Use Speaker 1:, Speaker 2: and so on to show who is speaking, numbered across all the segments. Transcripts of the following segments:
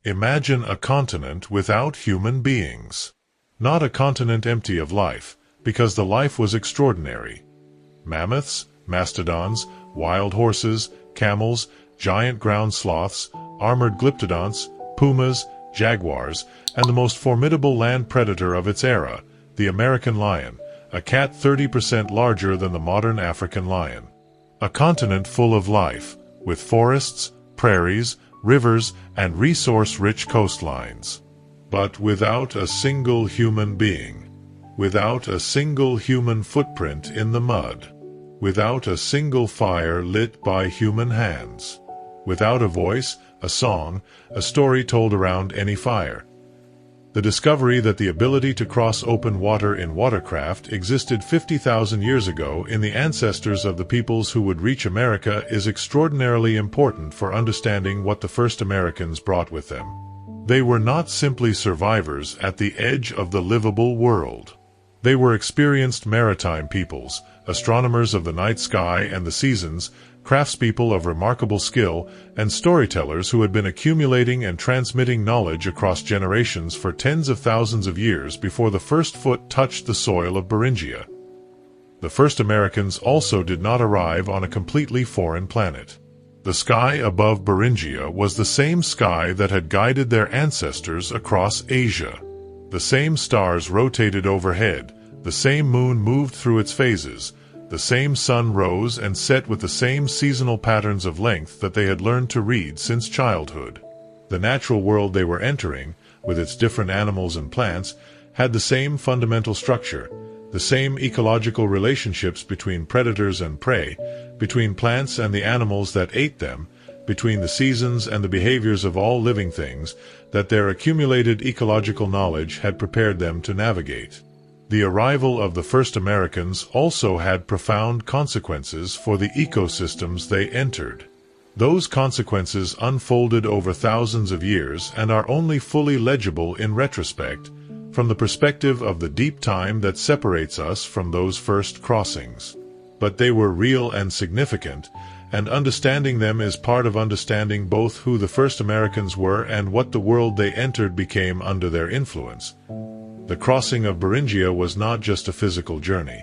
Speaker 1: Imagine a continent without human beings. Not a continent empty of life, because the life was extraordinary. Mammoths, mastodons, wild horses, camels, giant ground sloths, armored glyptodonts, pumas, jaguars, and the most formidable land predator of its era, the American lion, a cat 30% larger than the modern African lion. A continent full of life, with forests, prairies, rivers, and resource-rich coastlines. But without a single human being. Without a single human footprint in the mud. Without a single fire lit by human hands. Without a voice, a song, a story told around any fire. The discovery that the ability to cross open water in watercraft existed 50,000 years ago in the ancestors of the peoples who would reach America is extraordinarily important for understanding what the first Americans brought with them. They were not simply survivors at the edge of the livable world. They were experienced maritime peoples, astronomers of the night sky and the seasons, craftspeople of remarkable skill, and storytellers who had been accumulating and transmitting knowledge across generations for tens of thousands of years before the first foot touched the soil of Beringia. The first Americans also did not arrive on a completely foreign planet. The sky above Beringia was the same sky that had guided their ancestors across Asia. The same stars rotated overhead, the same moon moved through its phases, the same sun rose and set with the same seasonal patterns of length that they had learned to read since childhood. The natural world they were entering, with its different animals and plants, had the same fundamental structure, the same ecological relationships between predators and prey, between plants and the animals that ate them, between the seasons and the behaviors of all living things, that their accumulated ecological knowledge had prepared them to navigate. The arrival of the first Americans also had profound consequences for the ecosystems they entered. Those consequences unfolded over thousands of years and are only fully legible in retrospect, from the perspective of the deep time that separates us from those first crossings. But they were real and significant, and understanding them is part of understanding both who the first Americans were and what the world they entered became under their influence. The crossing of Beringia was not just a physical journey.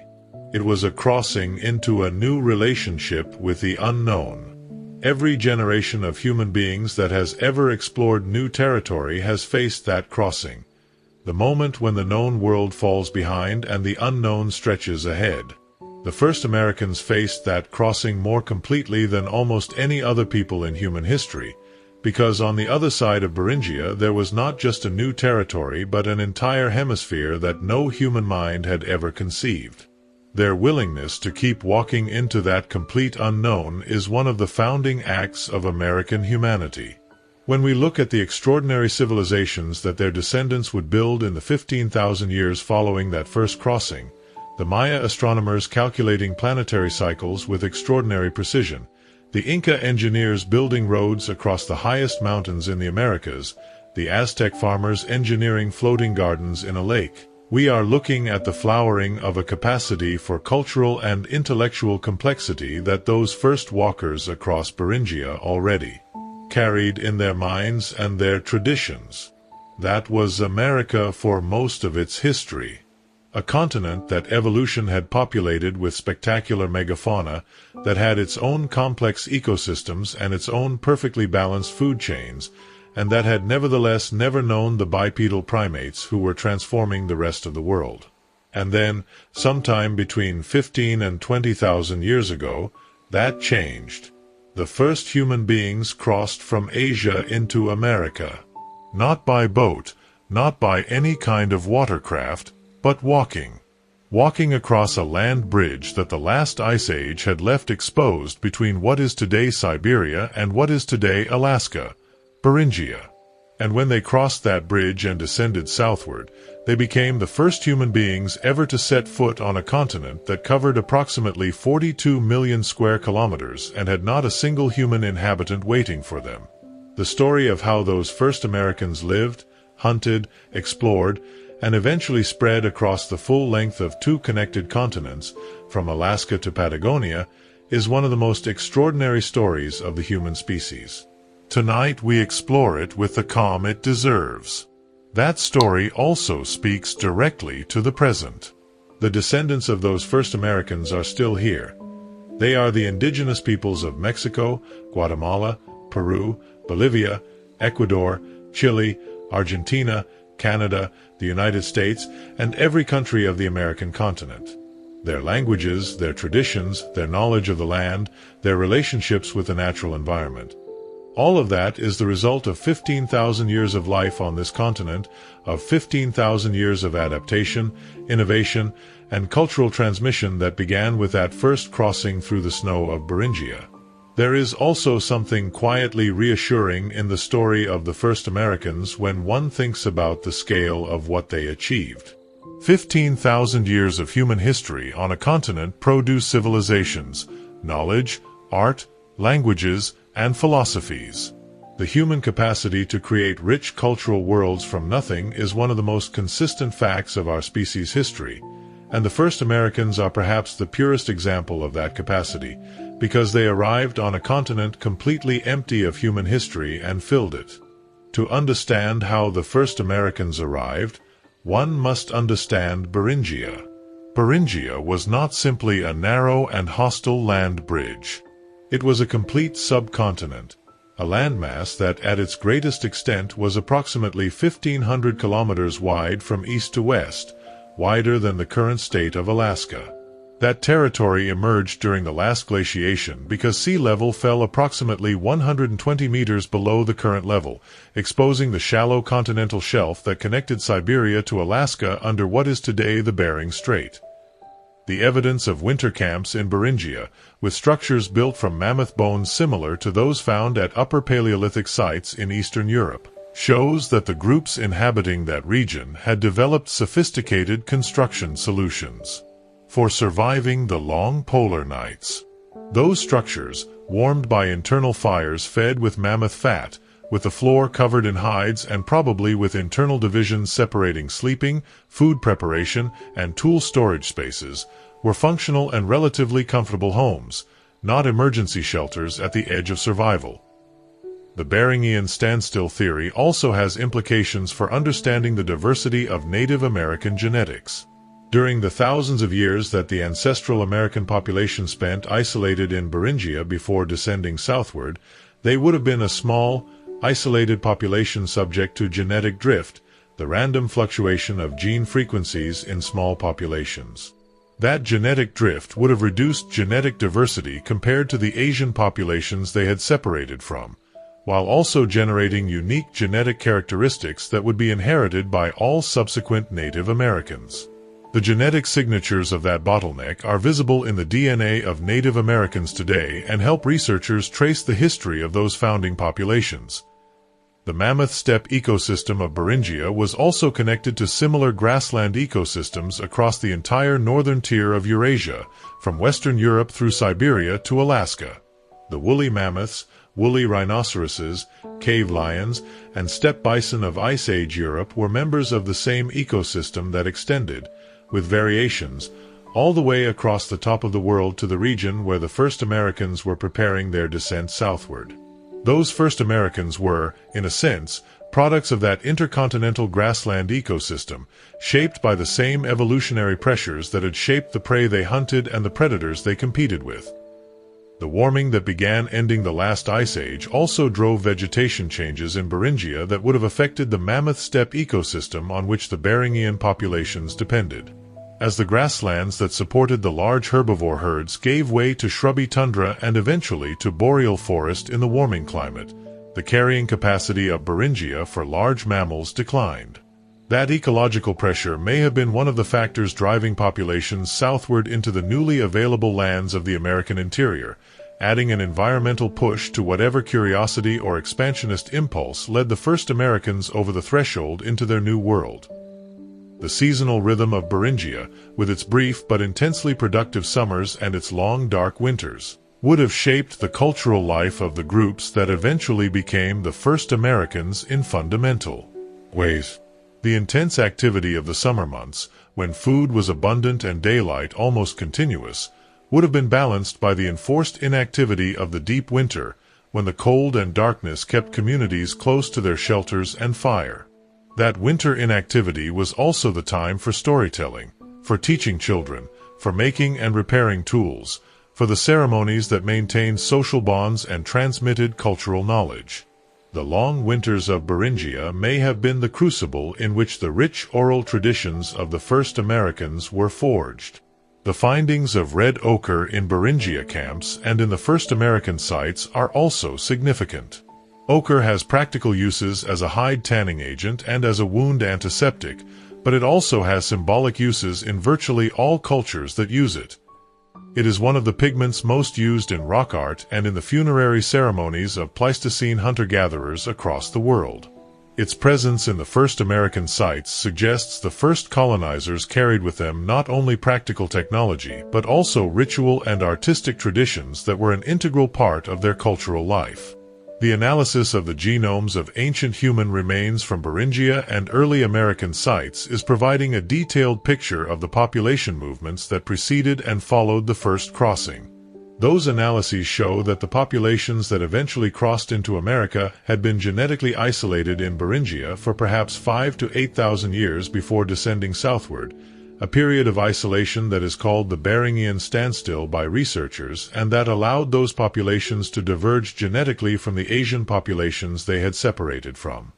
Speaker 1: It was a crossing into a new relationship with the unknown. Every generation of human beings that has ever explored new territory has faced that crossing. The moment when the known world falls behind and the unknown stretches ahead. The first Americans faced that crossing more completely than almost any other people in human history, because on the other side of Beringia there was not just a new territory but an entire hemisphere that no human mind had ever conceived. Their willingness to keep walking into that complete unknown is one of the founding acts of American humanity. When we look at the extraordinary civilizations that their descendants would build in the 15,000 years following that first crossing, the Maya astronomers calculating planetary cycles with extraordinary precision, the Inca engineers building roads across the highest mountains in the Americas, the Aztec farmers engineering floating gardens in a lake, we are looking at the flowering of a capacity for cultural and intellectual complexity that those first walkers across Beringia already carried in their minds and their traditions. That was America for most of its history. A continent that evolution had populated with spectacular megafauna, that had its own complex ecosystems and its own perfectly balanced food chains, and that had nevertheless never known the bipedal primates who were transforming the rest of the world. And then, sometime between 15 and 20,000 years ago, that changed. The first human beings crossed from Asia into America. Not by boat, not by any kind of watercraft, but walking. Walking across a land bridge that the last ice age had left exposed between what is today Siberia and what is today Alaska, Beringia. And when they crossed that bridge and descended southward, they became the first human beings ever to set foot on a continent that covered approximately 42 million square kilometers and had not a single human inhabitant waiting for them. The story of how those first Americans lived, hunted, explored, and eventually spread across the full length of two connected continents, from Alaska to Patagonia, is one of the most extraordinary stories of the human species. Tonight we explore it with the calm it deserves. That story also speaks directly to the present. The descendants of those first Americans are still here. They are the indigenous peoples of Mexico, Guatemala, Peru, Bolivia, Ecuador, Chile, Argentina, Canada, the United States, and every country of the American continent. Their languages, their traditions, their knowledge of the land, their relationships with the natural environment. All of that is the result of 15,000 years of life on this continent, of 15,000 years of adaptation, innovation, and cultural transmission that began with that first crossing through the snow of Beringia. There is also something quietly reassuring in the story of the first Americans when one thinks about the scale of what they achieved. 15,000 years of human history on a continent produce civilizations, knowledge, art, languages, and philosophies. The human capacity to create rich cultural worlds from nothing is one of the most consistent facts of our species' history, and the first Americans are perhaps the purest example of that capacity, because they arrived on a continent completely empty of human history and filled it. To understand how the first Americans arrived, one must understand Beringia. Beringia was not simply a narrow and hostile land bridge. It was a complete subcontinent, a landmass that at its greatest extent was approximately 1,500 kilometers wide from east to west, wider than the current state of Alaska. That territory emerged during the last glaciation because sea level fell approximately 120 meters below the current level, exposing the shallow continental shelf that connected Siberia to Alaska under what is today the Bering Strait. The evidence of winter camps in Beringia, with structures built from mammoth bones similar to those found at Upper Paleolithic sites in Eastern Europe, shows that the groups inhabiting that region had developed sophisticated construction solutions for surviving the long polar nights. Those structures, warmed by internal fires fed with mammoth fat, with the floor covered in hides and probably with internal divisions separating sleeping, food preparation, and tool storage spaces, were functional and relatively comfortable homes, not emergency shelters at the edge of survival. The Beringian standstill theory also has implications for understanding the diversity of Native American genetics. During the thousands of years that the ancestral American population spent isolated in Beringia before descending southward, they would have been a small, isolated population subject to genetic drift, the random fluctuation of gene frequencies in small populations. That genetic drift would have reduced genetic diversity compared to the Asian populations they had separated from, while also generating unique genetic characteristics that would be inherited by all subsequent Native Americans. The genetic signatures of that bottleneck are visible in the DNA of Native Americans today and help researchers trace the history of those founding populations. The mammoth steppe ecosystem of Beringia was also connected to similar grassland ecosystems across the entire northern tier of Eurasia, from Western Europe through Siberia to Alaska. The woolly mammoths, woolly rhinoceroses, cave lions, and steppe bison of Ice Age Europe were members of the same ecosystem that extended, with variations, all the way across the top of the world to the region where the first Americans were preparing their descent southward. Those first Americans were, in a sense, products of that intercontinental grassland ecosystem, shaped by the same evolutionary pressures that had shaped the prey they hunted and the predators they competed with. The warming that began ending the last ice age also drove vegetation changes in Beringia that would have affected the mammoth steppe ecosystem on which the Beringian populations depended. As the grasslands that supported the large herbivore herds gave way to shrubby tundra and eventually to boreal forest in the warming climate, the carrying capacity of Beringia for large mammals declined. That ecological pressure may have been one of the factors driving populations southward into the newly available lands of the American interior, adding an environmental push to whatever curiosity or expansionist impulse led the first Americans over the threshold into their new world. The seasonal rhythm of Beringia, with its brief but intensely productive summers and its long dark winters, would have shaped the cultural life of the groups that eventually became the first Americans in fundamental ways. The intense activity of the summer months, when food was abundant and daylight almost continuous, would have been balanced by the enforced inactivity of the deep winter, when the cold and darkness kept communities close to their shelters and fire. That winter inactivity was also the time for storytelling, for teaching children, for making and repairing tools, for the ceremonies that maintained social bonds and transmitted cultural knowledge. The long winters of Beringia may have been the crucible in which the rich oral traditions of the first Americans were forged. The findings of red ochre in Beringia camps and in the first American sites are also significant. Ochre has practical uses as a hide tanning agent and as a wound antiseptic, but it also has symbolic uses in virtually all cultures that use it. It is one of the pigments most used in rock art and in the funerary ceremonies of Pleistocene hunter-gatherers across the world. Its presence in the first American sites suggests the first colonizers carried with them not only practical technology but also ritual and artistic traditions that were an integral part of their cultural life. The analysis of the genomes of ancient human remains from Beringia and early American sites is providing a detailed picture of the population movements that preceded and followed the first crossing. Those analyses show that the populations that eventually crossed into America had been genetically isolated in Beringia for perhaps 5,000 to 8,000 years before descending southward, a period of isolation that is called the Beringian standstill by researchers and that allowed those populations to diverge genetically from the Asian populations they had separated from.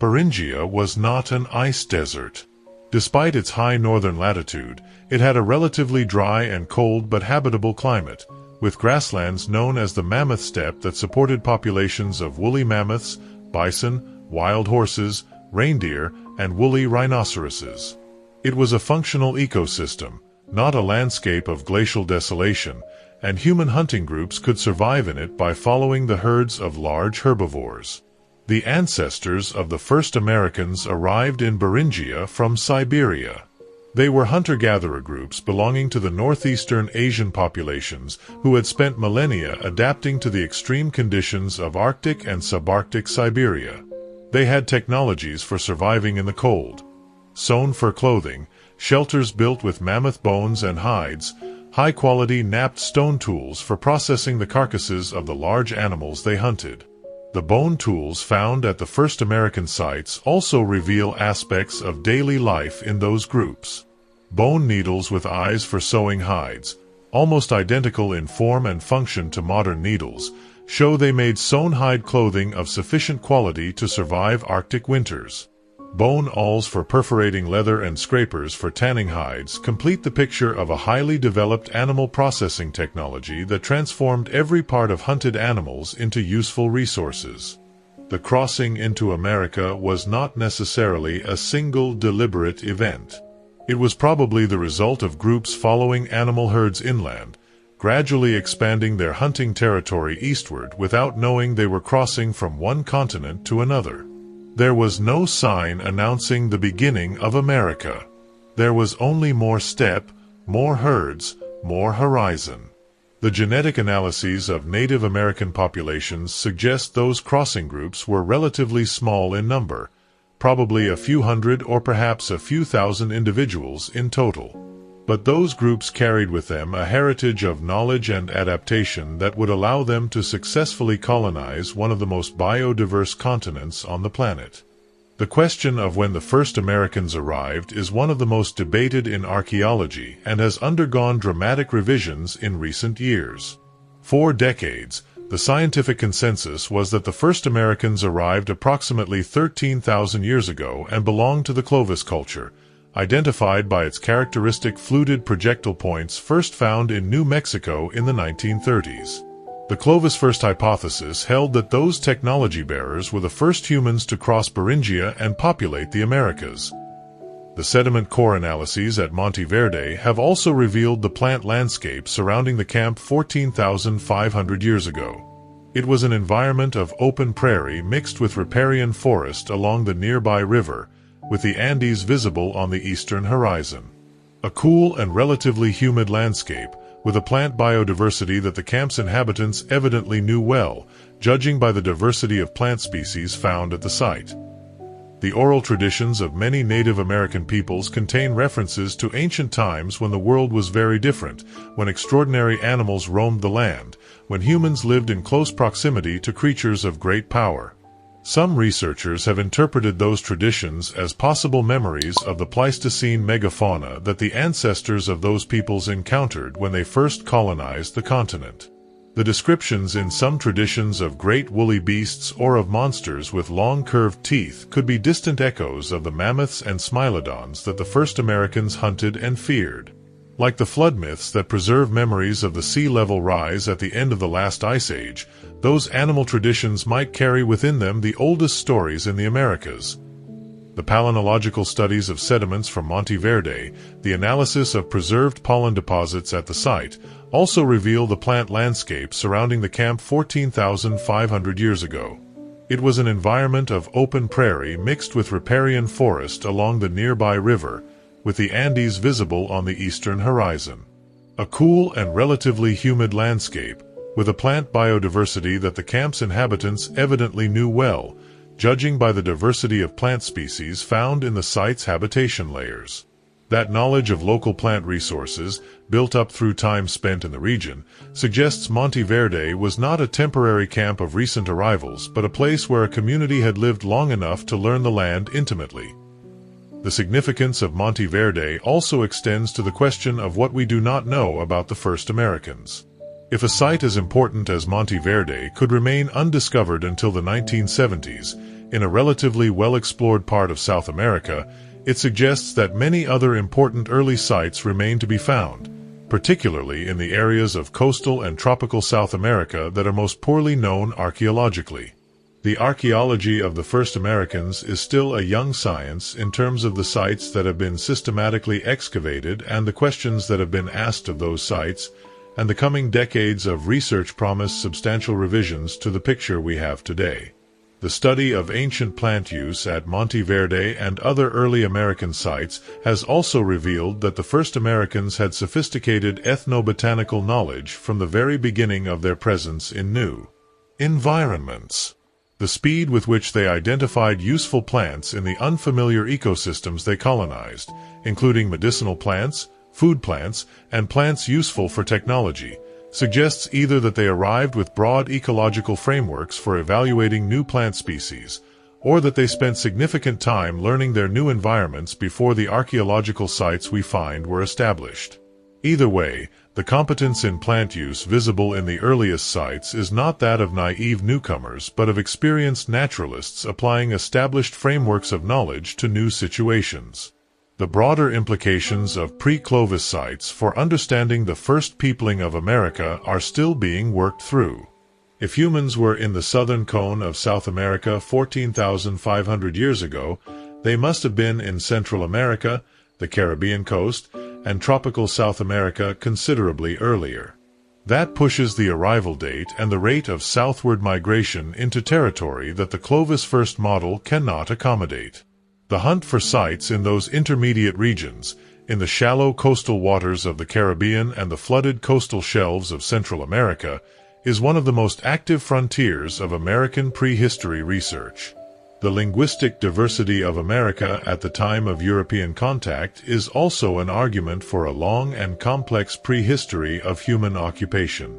Speaker 1: Beringia was not an ice desert. Despite its high northern latitude, it had a relatively dry and cold but habitable climate, with grasslands known as the Mammoth steppe that supported populations of woolly mammoths, bison, wild horses, reindeer, and woolly rhinoceroses. It was a functional ecosystem, not a landscape of glacial desolation, and human hunting groups could survive in it by following the herds of large herbivores. The ancestors of the first Americans arrived in Beringia from Siberia. They were hunter-gatherer groups belonging to the northeastern Asian populations who had spent millennia adapting to the extreme conditions of Arctic and subarctic Siberia. They had technologies for surviving in the cold. Sewn fur clothing, shelters built with mammoth bones and hides, high-quality knapped stone tools for processing the carcasses of the large animals they hunted. The bone tools found at the first American sites also reveal aspects of daily life in those groups. Bone needles with eyes for sewing hides, almost identical in form and function to modern needles, show they made sewn hide clothing of sufficient quality to survive Arctic winters. Bone awls for perforating leather and scrapers for tanning hides complete the picture of a highly developed animal processing technology that transformed every part of hunted animals into useful resources. The crossing into America was not necessarily a single deliberate event. It was probably the result of groups following animal herds inland, gradually expanding their hunting territory eastward without knowing they were crossing from one continent to another. There was no sign announcing the beginning of America. There was only more steppe, more herds, more horizon. The genetic analyses of Native American populations suggest those crossing groups were relatively small in number, probably a few hundred or perhaps a few thousand individuals in total. But those groups carried with them a heritage of knowledge and adaptation that would allow them to successfully colonize one of the most biodiverse continents on the planet. The question of when the first Americans arrived is one of the most debated in archaeology and has undergone dramatic revisions in recent years. For decades, the scientific consensus was that the first Americans arrived approximately 13,000 years ago and belonged to the Clovis culture, identified by its characteristic fluted projectile points first found in New Mexico in the 1930s. The Clovis first hypothesis held that those technology bearers were the first humans to cross Beringia and populate the Americas. The sediment core analyses at Monte Verde have also revealed the plant landscape surrounding the camp 14,500 years ago. It was an environment of open prairie mixed with riparian forest along the nearby river, with the Andes visible on the eastern horizon. A cool and relatively humid landscape, with a plant biodiversity that the camp's inhabitants evidently knew well, judging by the diversity of plant species found at the site. The oral traditions of many Native American peoples contain references to ancient times when the world was very different, when extraordinary animals roamed the land, when humans lived in close proximity to creatures of great power. Some researchers have interpreted those traditions as possible memories of the Pleistocene megafauna that the ancestors of those peoples encountered when they first colonized the continent. The descriptions in some traditions of great woolly beasts or of monsters with long curved teeth could be distant echoes of the mammoths and smilodons that the first Americans hunted and feared. Like the flood myths that preserve memories of the sea level rise at the end of the last ice age, those animal traditions might carry within them the oldest stories in the Americas. The palynological studies of sediments from Monte Verde, the analysis of preserved pollen deposits at the site, also reveal the plant landscape surrounding the camp 14,500 years ago. It was an environment of open prairie mixed with riparian forest along the nearby river, with the Andes visible on the eastern horizon. A cool and relatively humid landscape, with a plant biodiversity that the camp's inhabitants evidently knew well, judging by the diversity of plant species found in the site's habitation layers. That knowledge of local plant resources, built up through time spent in the region, suggests Monte Verde was not a temporary camp of recent arrivals but a place where a community had lived long enough to learn the land intimately. The significance of Monte Verde also extends to the question of what we do not know about the first Americans. If a site as important as Monte Verde could remain undiscovered until the 1970s, in a relatively well-explored part of South America, it suggests that many other important early sites remain to be found, particularly in the areas of coastal and tropical South America that are most poorly known archaeologically. The archaeology of the first Americans is still a young science in terms of the sites that have been systematically excavated and the questions that have been asked of those sites, and the coming decades of research promise substantial revisions to the picture we have today. The study of ancient plant use at Monte Verde and other early American sites has also revealed that the first Americans had sophisticated ethnobotanical knowledge from the very beginning of their presence in new environments. The speed with which they identified useful plants in the unfamiliar ecosystems they colonized, including medicinal plants, food plants, and plants useful for technology, suggests either that they arrived with broad ecological frameworks for evaluating new plant species, or that they spent significant time learning their new environments before the archaeological sites we find were established. Either way, the competence in plant use visible in the earliest sites is not that of naive newcomers but of experienced naturalists applying established frameworks of knowledge to new situations. The broader implications of pre-Clovis sites for understanding the first peopling of America are still being worked through. If humans were in the southern cone of South America 14,500 years ago, they must have been in Central America, the Caribbean coast, and tropical South America considerably earlier. That pushes the arrival date and the rate of southward migration into territory that the Clovis first model cannot accommodate. The hunt for sites in those intermediate regions, in the shallow coastal waters of the Caribbean and the flooded coastal shelves of Central America, is one of the most active frontiers of American prehistory research. The linguistic diversity of America at the time of European contact is also an argument for a long and complex prehistory of human occupation.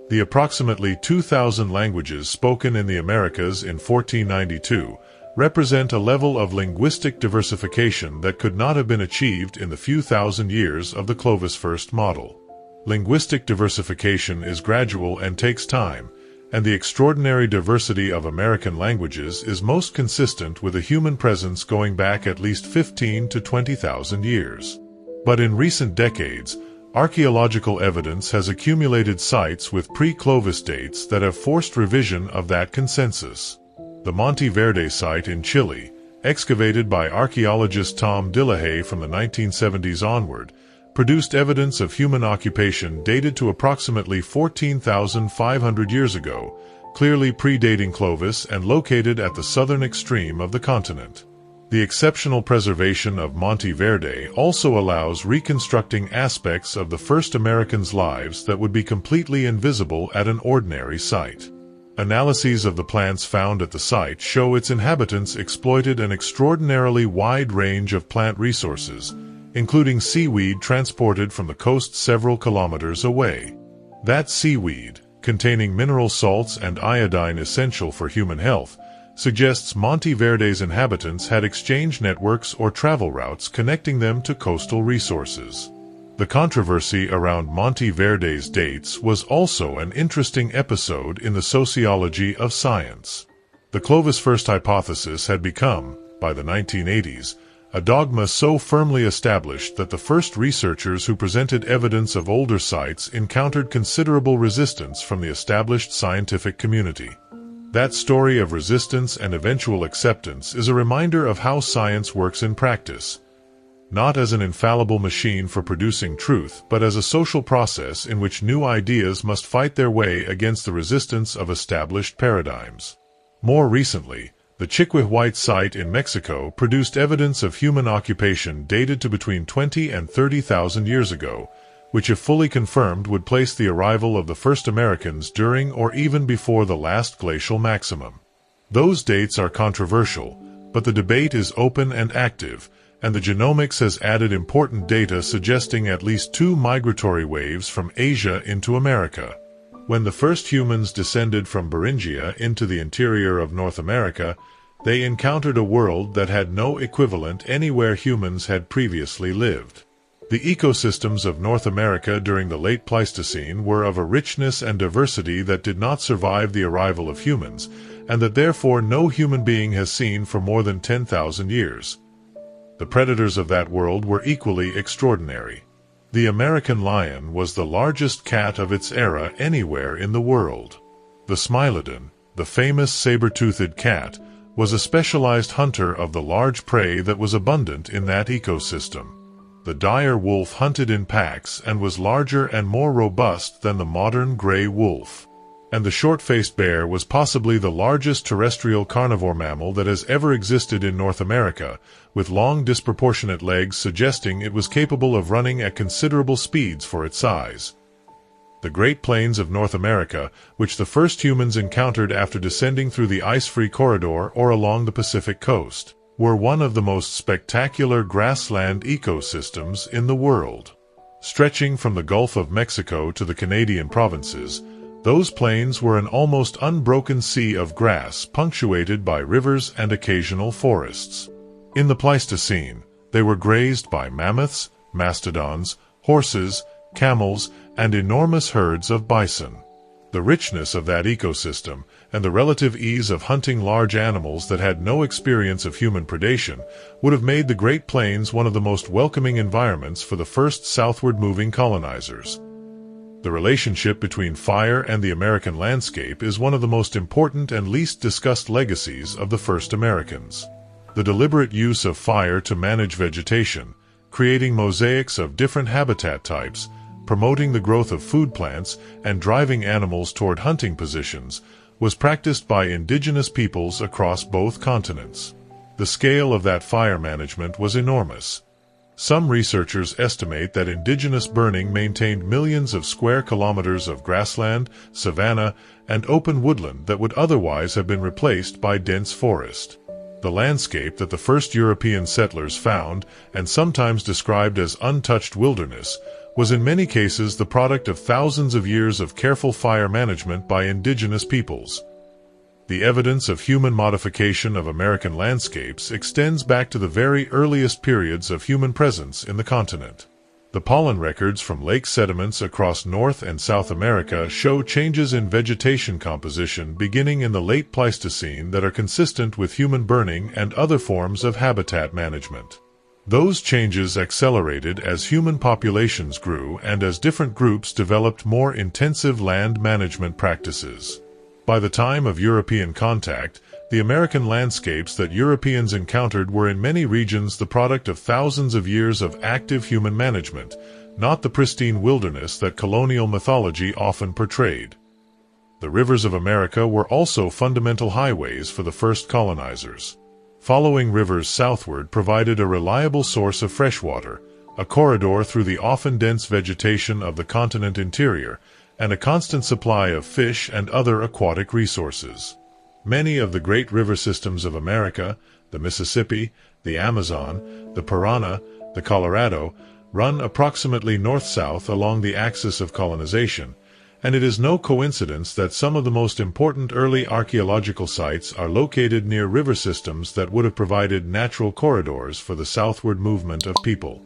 Speaker 1: The approximately 2,000 languages spoken in the Americas in 1492 represent a level of linguistic diversification that could not have been achieved in the few thousand years of the Clovis first model. Linguistic diversification is gradual and takes time, and the extraordinary diversity of American languages is most consistent with a human presence going back at least 15 to 20,000 years. But in recent decades, archaeological evidence has accumulated sites with pre-Clovis dates that have forced revision of that consensus. The Monte Verde site in Chile, excavated by archaeologist Tom Dillahay from the 1970s onward, produced evidence of human occupation dated to approximately 14,500 years ago, clearly predating Clovis and located at the southern extreme of the continent. The exceptional preservation of Monte Verde also allows reconstructing aspects of the first Americans' lives that would be completely invisible at an ordinary site. Analyses of the plants found at the site show its inhabitants exploited an extraordinarily wide range of plant resources, including seaweed transported from the coast several kilometers away. That seaweed, containing mineral salts and iodine essential for human health, suggests Monte Verde's inhabitants had exchange networks or travel routes connecting them to coastal resources. The controversy around Monte Verde's dates was also an interesting episode in the sociology of science. The Clovis first hypothesis had become, by the 1980s, a dogma so firmly established that the first researchers who presented evidence of older sites encountered considerable resistance from the established scientific community. That story of resistance and eventual acceptance is a reminder of how science works in practice, not as an infallible machine for producing truth, but as a social process in which new ideas must fight their way against the resistance of established paradigms. More recently, the Chiquihuite site in Mexico produced evidence of human occupation dated to between 20 and 30,000 years ago, which if fully confirmed would place the arrival of the first Americans during or even before the last glacial maximum. Those dates are controversial, but the debate is open and active, and the genomics has added important data suggesting at least 2 migratory waves from Asia into America. When the first humans descended from Beringia into the interior of North America, they encountered a world that had no equivalent anywhere humans had previously lived. The ecosystems of North America during the late Pleistocene were of a richness and diversity that did not survive the arrival of humans, and that therefore no human being has seen for more than 10,000 years. The predators of that world were equally extraordinary. The American lion was the largest cat of its era anywhere in the world. The Smilodon, the famous saber-toothed cat, was a specialized hunter of the large prey that was abundant in that ecosystem. The dire wolf hunted in packs and was larger and more robust than the modern gray wolf. And the short-faced bear was possibly the largest terrestrial carnivore mammal that has ever existed in North America, with long disproportionate legs suggesting it was capable of running at considerable speeds for its size. The Great Plains of North America, which the first humans encountered after descending through the ice-free corridor or along the Pacific coast, were one of the most spectacular grassland ecosystems in the world. Stretching from the Gulf of Mexico to the Canadian provinces, those plains were an almost unbroken sea of grass punctuated by rivers and occasional forests. In the Pleistocene, they were grazed by mammoths, mastodons, horses, camels, and enormous herds of bison. The richness of that ecosystem, and the relative ease of hunting large animals that had no experience of human predation, would have made the Great Plains one of the most welcoming environments for the first southward-moving colonizers. The relationship between fire and the American landscape is one of the most important and least discussed legacies of the first Americans. The deliberate use of fire to manage vegetation, creating mosaics of different habitat types, promoting the growth of food plants, and driving animals toward hunting positions, was practiced by indigenous peoples across both continents. The scale of that fire management was enormous. Some researchers estimate that indigenous burning maintained millions of square kilometers of grassland, savanna, and open woodland that would otherwise have been replaced by dense forest. The landscape that the first European settlers found, and sometimes described as untouched wilderness, was in many cases the product of thousands of years of careful fire management by indigenous peoples. The evidence of human modification of American landscapes extends back to the very earliest periods of human presence in the continent. The pollen records from lake sediments across North and South America show changes in vegetation composition beginning in the late Pleistocene that are consistent with human burning and other forms of habitat management. Those changes accelerated as human populations grew and as different groups developed more intensive land management practices. By the time of European contact, the American landscapes that Europeans encountered were in many regions the product of thousands of years of active human management, not the pristine wilderness that colonial mythology often portrayed. The rivers of America were also fundamental highways for the first colonizers. Following rivers southward provided a reliable source of fresh water, a corridor through the often dense vegetation of the continent interior, and a constant supply of fish and other aquatic resources. Many of the great river systems of America, the Mississippi, the Amazon, the Parana, the Colorado, run approximately north-south along the axis of colonization, and it is no coincidence that some of the most important early archaeological sites are located near river systems that would have provided natural corridors for the southward movement of people.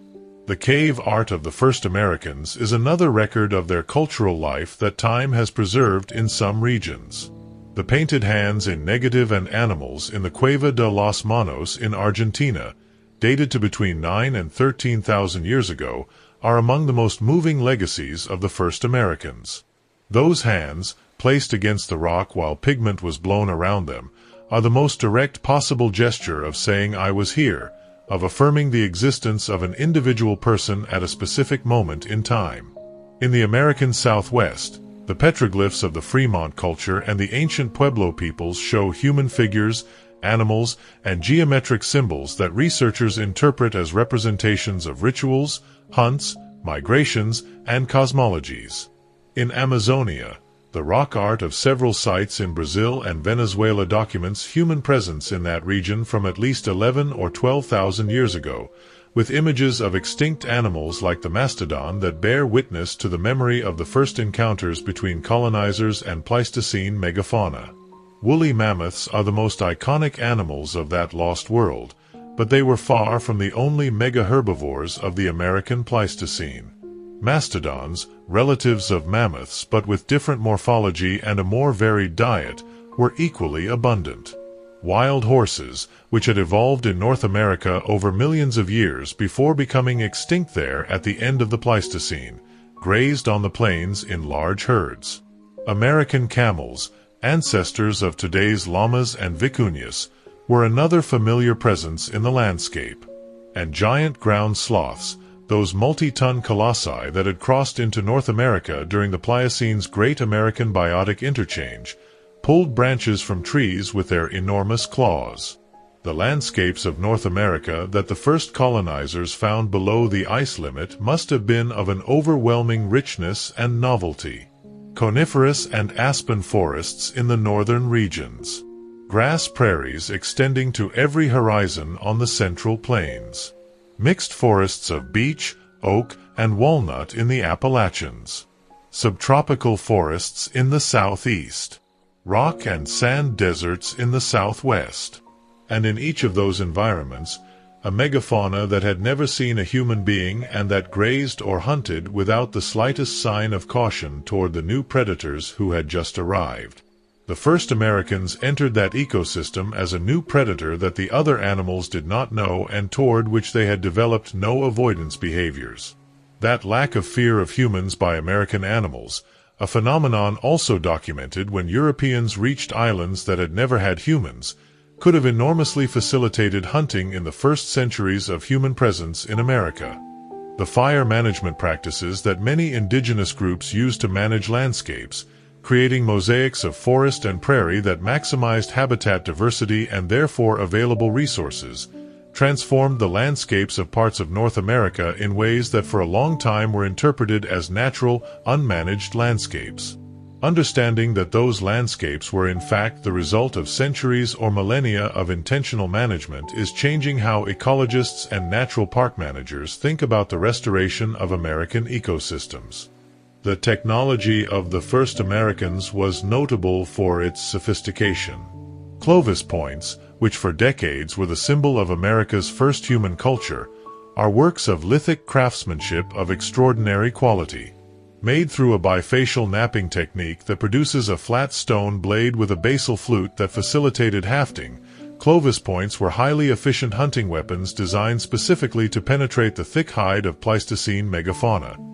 Speaker 1: The cave art of the first Americans is another record of their cultural life that time has preserved in some regions. The painted hands in negative and animals in the Cueva de los Monos in Argentina, dated to between 9 and 13,000 years ago, are among the most moving legacies of the first Americans. Those hands, placed against the rock while pigment was blown around them, are the most direct possible gesture of saying "I was here," of affirming the existence of an individual person at a specific moment in time. In the American Southwest, the petroglyphs of the Fremont culture and the ancient Pueblo peoples show human figures, animals, and geometric symbols that researchers interpret as representations of rituals, hunts, migrations, and cosmologies. In Amazonia, the rock art of several sites in Brazil and Venezuela documents human presence in that region from at least 11 or 12,000 years ago, with images of extinct animals like the mastodon that bear witness to the memory of the first encounters between colonizers and Pleistocene megafauna. Woolly mammoths are the most iconic animals of that lost world, but they were far from the only megaherbivores of the American Pleistocene. Mastodons, relatives of mammoths but with different morphology and a more varied diet, were equally abundant. Wild horses, which had evolved in North America over millions of years before becoming extinct there at the end of the Pleistocene, grazed on the plains in large herds. American camels, ancestors of today's llamas and vicuñas, were another familiar presence in the landscape. And giant ground sloths, those multi-ton colossi that had crossed into North America during the Plioccene's Great American Biotic Interchange, pulled branches from trees with their enormous claws. The landscapes of North America that the first colonizers found below the ice limit must have been of an overwhelming richness and novelty. Coniferous and aspen forests in the northern regions. Grass prairies extending to every horizon on the central plains. Mixed forests of beech, oak, and walnut in the Appalachians. Subtropical forests in the southeast. Rock and sand deserts in the southwest. And in each of those environments, a megafauna that had never seen a human being and that grazed or hunted without the slightest sign of caution toward the new predators who had just arrived. The first Americans entered that ecosystem as a new predator that the other animals did not know and toward which they had developed no avoidance behaviors. That lack of fear of humans by American animals, a phenomenon also documented when Europeans reached islands that had never had humans, could have enormously facilitated hunting in the first centuries of human presence in America. The fire management practices that many indigenous groups used to manage landscapes, creating mosaics of forest and prairie that maximized habitat diversity and therefore available resources, transformed the landscapes of parts of North America in ways that for a long time were interpreted as natural, unmanaged landscapes. Understanding that those landscapes were in fact the result of centuries or millennia of intentional management is changing how ecologists and natural park managers think about the restoration of American ecosystems. The technology of the first Americans was notable for its sophistication. Clovis points, which for decades were the symbol of America's first human culture, are works of lithic craftsmanship of extraordinary quality. Made through a bifacial knapping technique that produces a flat stone blade with a basal flute that facilitated hafting, Clovis points were highly efficient hunting weapons designed specifically to penetrate the thick hide of Pleistocene megafauna.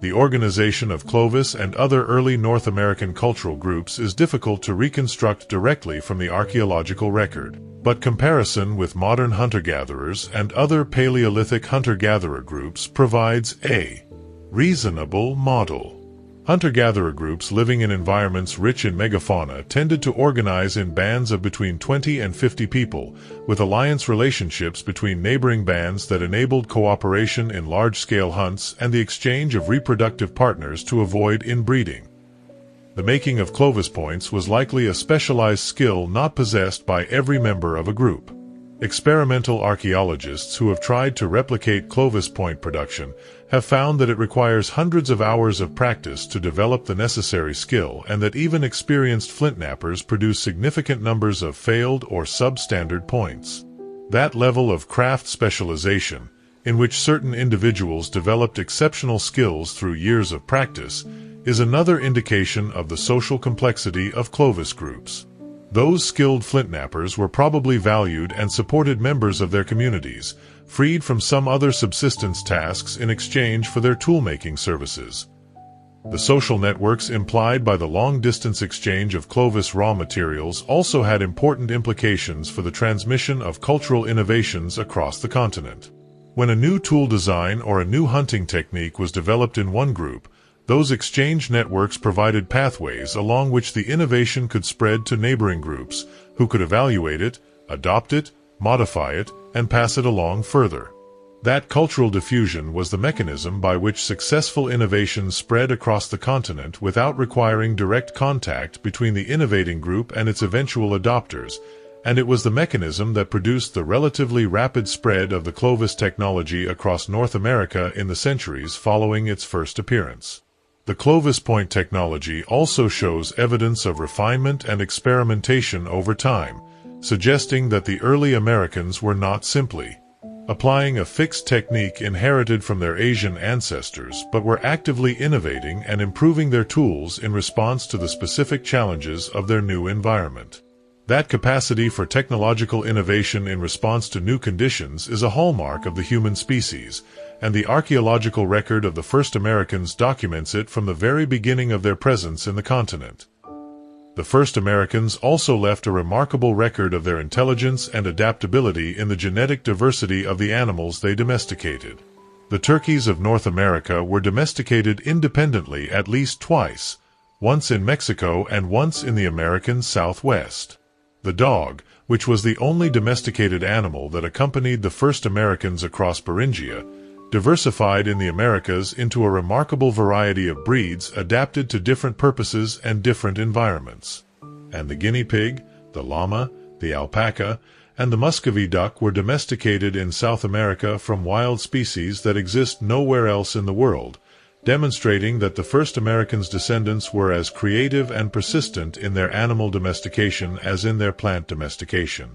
Speaker 1: The organization of Clovis and other early North American cultural groups is difficult to reconstruct directly from the archaeological record, but comparison with modern hunter-gatherers and other Paleolithic hunter-gatherer groups provides a reasonable model. Hunter-gatherer groups living in environments rich in megafauna tended to organize in bands of between 20 and 50 people, with alliance relationships between neighboring bands that enabled cooperation in large-scale hunts and the exchange of reproductive partners to avoid inbreeding. The making of Clovis points was likely a specialized skill not possessed by every member of a group. Experimental archaeologists who have tried to replicate Clovis point production have found that it requires hundreds of hours of practice to develop the necessary skill, and that even experienced flint knappers produce significant numbers of failed or substandard points. That level of craft specialization, in which certain individuals developed exceptional skills through years of practice, is another indication of the social complexity of Clovis groups. Those skilled flint knappers were probably valued and supported members of their communities, freed from some other subsistence tasks in exchange for their tool-making services. The social networks implied by the long-distance exchange of Clovis raw materials also had important implications for the transmission of cultural innovations across the continent. When a new tool design or a new hunting technique was developed in one group, those exchange networks provided pathways along which the innovation could spread to neighboring groups, who could evaluate it, adopt it, modify it, and pass it along further. That cultural diffusion was the mechanism by which successful innovations spread across the continent without requiring direct contact between the innovating group and its eventual adopters, and it was the mechanism that produced the relatively rapid spread of the Clovis technology across North America in the centuries following its first appearance. The Clovis point technology also shows evidence of refinement and experimentation over time, suggesting that the early Americans were not simply applying a fixed technique inherited from their Asian ancestors, but were actively innovating and improving their tools in response to the specific challenges of their new environment. That capacity for technological innovation in response to new conditions is a hallmark of the human species, and the archaeological record of the first Americans documents it from the very beginning of their presence in the continent. The first Americans also left a remarkable record of their intelligence and adaptability in the genetic diversity of the animals they domesticated. The turkeys of North America were domesticated independently at least twice, once in Mexico and once in the American Southwest. The dog, which was the only domesticated animal that accompanied the first Americans across Beringia, diversified in the Americas into a remarkable variety of breeds adapted to different purposes and different environments. And the guinea pig, the llama, the alpaca, and the Muscovy duck were domesticated in South America from wild species that exist nowhere else in the world, demonstrating that the first Americans' descendants were as creative and persistent in their animal domestication as in their plant domestication.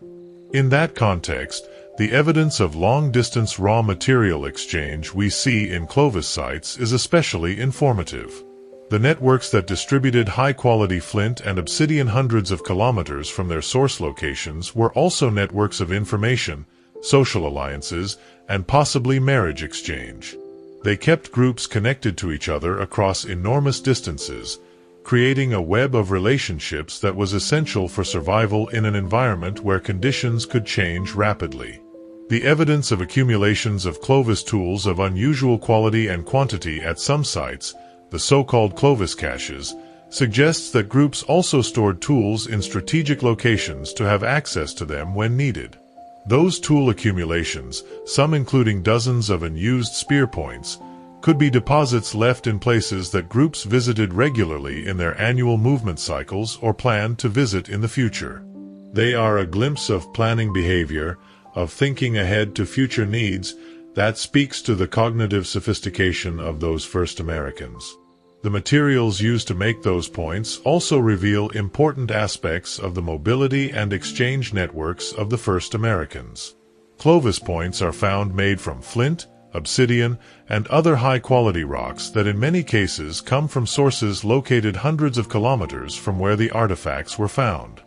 Speaker 1: In that context, the evidence of long-distance raw material exchange we see in Clovis sites is especially informative. The networks that distributed high-quality flint and obsidian hundreds of kilometers from their source locations were also networks of information, social alliances, and possibly marriage exchange. They kept groups connected to each other across enormous distances, creating a web of relationships that was essential for survival in an environment where conditions could change rapidly. The evidence of accumulations of Clovis tools of unusual quality and quantity at some sites, the so-called Clovis caches, suggests that groups also stored tools in strategic locations to have access to them when needed. Those tool accumulations, some including dozens of unused spear points, could be deposits left in places that groups visited regularly in their annual movement cycles or planned to visit in the future. They are a glimpse of planning behavior, of thinking ahead to future needs, that speaks to the cognitive sophistication of those first Americans. The materials used to make those points also reveal important aspects of the mobility and exchange networks of the first Americans. Clovis points are found made from flint, obsidian, and other high-quality rocks that in many cases come from sources located hundreds of kilometers from where the artifacts were found.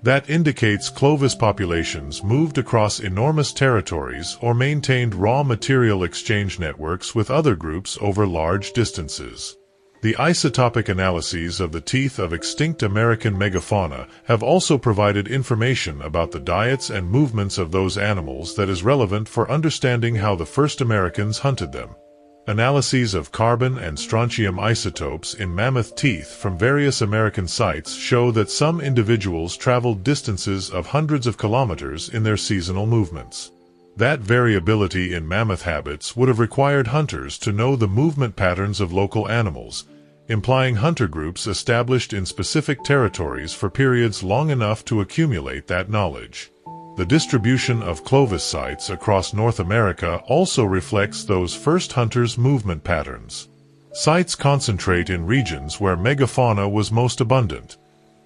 Speaker 1: That indicates Clovis populations moved across enormous territories or maintained raw material exchange networks with other groups over large distances. The isotopic analyses of the teeth of extinct American megafauna have also provided information about the diets and movements of those animals that is relevant for understanding how the first Americans hunted them. Analyses of carbon and strontium isotopes in mammoth teeth from various American sites show that some individuals traveled distances of hundreds of kilometers in their seasonal movements. That variability in mammoth habits would have required hunters to know the movement patterns of local animals, implying hunter groups established in specific territories for periods long enough to accumulate that knowledge. The distribution of Clovis sites across North America also reflects those first hunters' movement patterns. Sites concentrate in regions where megafauna was most abundant: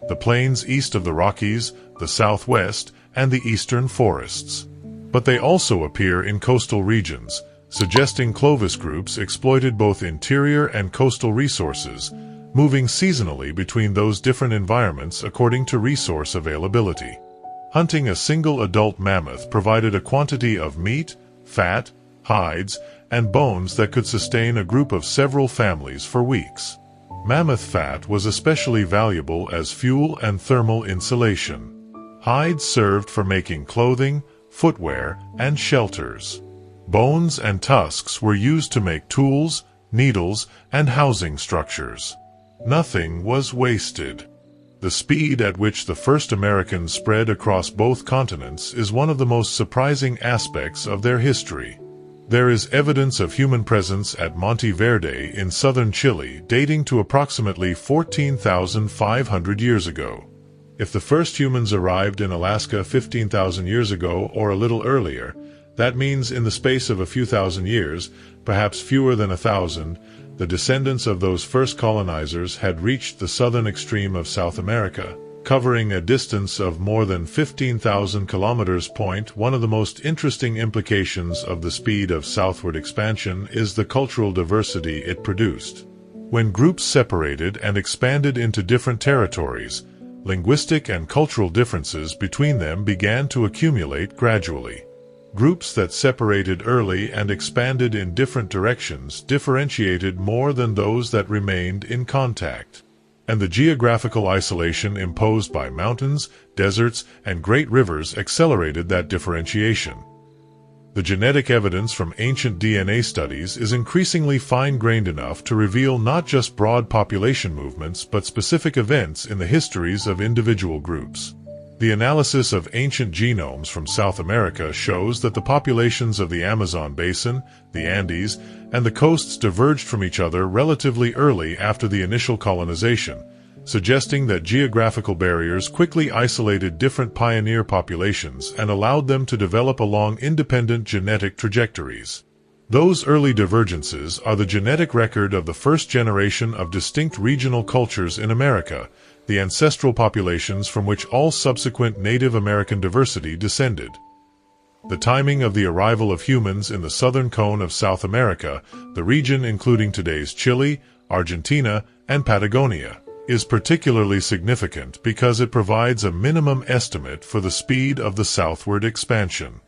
Speaker 1: the plains east of the Rockies, the Southwest, and the eastern forests. But they also appear in coastal regions, suggesting Clovis groups exploited both interior and coastal resources, moving seasonally between those different environments according to resource availability. Hunting a single adult mammoth provided a quantity of meat, fat, hides, and bones that could sustain a group of several families for weeks. Mammoth fat was especially valuable as fuel and thermal insulation. Hides served for making clothing, footwear, and shelters. Bones and tusks were used to make tools, needles, and housing structures. Nothing was wasted. The speed at which the first Americans spread across both continents is one of the most surprising aspects of their history. There is evidence of human presence at Monte Verde in southern Chile dating to approximately 14,500 years ago. If the first humans arrived in Alaska 15,000 years ago or a little earlier, that means in the space of a few thousand years, perhaps fewer than 1,000, the descendants of those first colonizers had reached the southern extreme of South America, covering a distance of more than 15,000 kilometers. One of the most interesting implications of the speed of southward expansion is the cultural diversity it produced. When groups separated and expanded into different territories, linguistic and cultural differences between them began to accumulate gradually. Groups that separated early and expanded in different directions differentiated more than those that remained in contact. And the geographical isolation imposed by mountains, deserts, and great rivers accelerated that differentiation. The genetic evidence from ancient DNA studies is increasingly fine-grained enough to reveal not just broad population movements but specific events in the histories of individual groups. The analysis of ancient genomes from South America shows that the populations of the Amazon basin, the Andes, and the coasts diverged from each other relatively early after the initial colonization, suggesting that geographical barriers quickly isolated different pioneer populations and allowed them to develop along independent genetic trajectories. Those early divergences are the genetic record of the first generation of distinct regional cultures in America, the ancestral populations from which all subsequent Native American diversity descended. The timing of the arrival of humans in the southern cone of South America, the region including today's Chile, Argentina, and Patagonia, is particularly significant because it provides a minimum estimate for the speed of the southward expansion.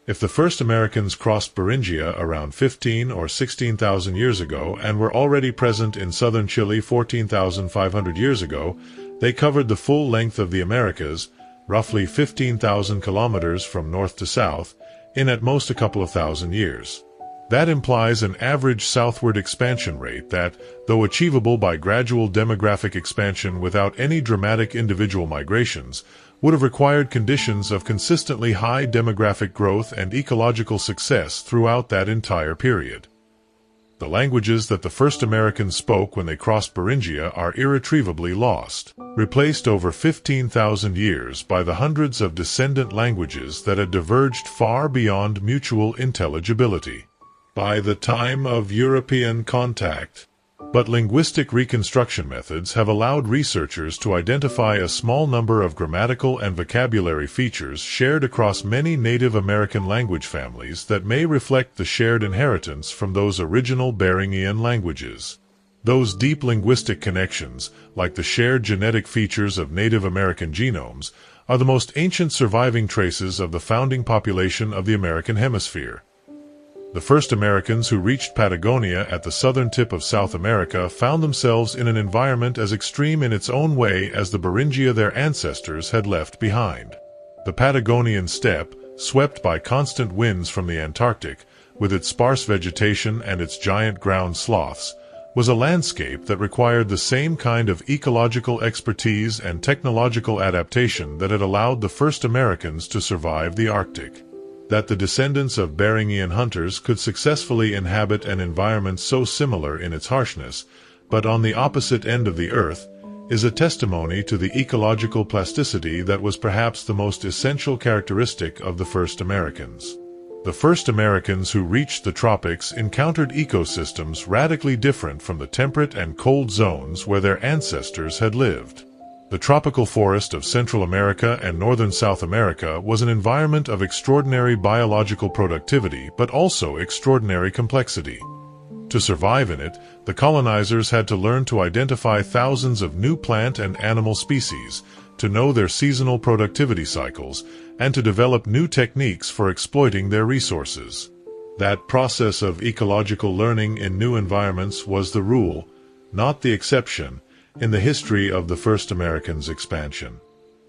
Speaker 1: If the first Americans crossed Beringia around 15 or 16,000 years ago and were already present in southern Chile 14,500 years ago, they covered the full length of the Americas, roughly 15,000 kilometers from north to south, in at most a couple of thousand years. That implies an average southward expansion rate that, though achievable by gradual demographic expansion without any dramatic individual migrations, would have required conditions of consistently high demographic growth and ecological success throughout that entire period. The languages that the first Americans spoke when they crossed Beringia are irretrievably lost, replaced over 15,000 years by the hundreds of descendant languages that had diverged far beyond mutual intelligibility by the time of European contact. But linguistic reconstruction methods have allowed researchers to identify a small number of grammatical and vocabulary features shared across many Native American language families that may reflect the shared inheritance from those original Beringian languages. Those deep linguistic connections, like the shared genetic features of Native American genomes, are the most ancient surviving traces of the founding population of the American hemisphere. The first Americans who reached Patagonia at the southern tip of South America found themselves in an environment as extreme in its own way as the Beringia their ancestors had left behind. The Patagonian steppe, swept by constant winds from the Antarctic, with its sparse vegetation and its giant ground sloths, was a landscape that required the same kind of ecological expertise and technological adaptation that had allowed the first Americans to survive the Arctic. That the descendants of Beringian hunters could successfully inhabit an environment so similar in its harshness, but on the opposite end of the earth, is a testimony to the ecological plasticity that was perhaps the most essential characteristic of the first Americans. The first Americans who reached the tropics encountered ecosystems radically different from the temperate and cold zones where their ancestors had lived. The tropical forest of Central America and northern South America was an environment of extraordinary biological productivity but also extraordinary complexity. To survive in it, the colonizers had to learn to identify thousands of new plant and animal species, to know their seasonal productivity cycles, and to develop new techniques for exploiting their resources. That process of ecological learning in new environments was the rule, not the exception, in the history of the first Americans' expansion.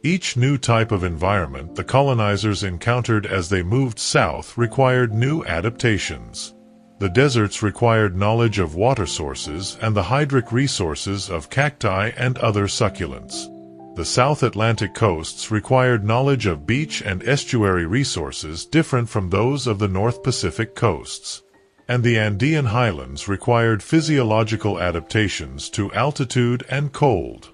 Speaker 1: Each new type of environment the colonizers encountered as they moved south required new adaptations. The deserts required knowledge of water sources and the hydric resources of cacti and other succulents. The South Atlantic coasts required knowledge of beach and estuary resources different from those of the North Pacific coasts. And the Andean highlands required physiological adaptations to altitude and cold.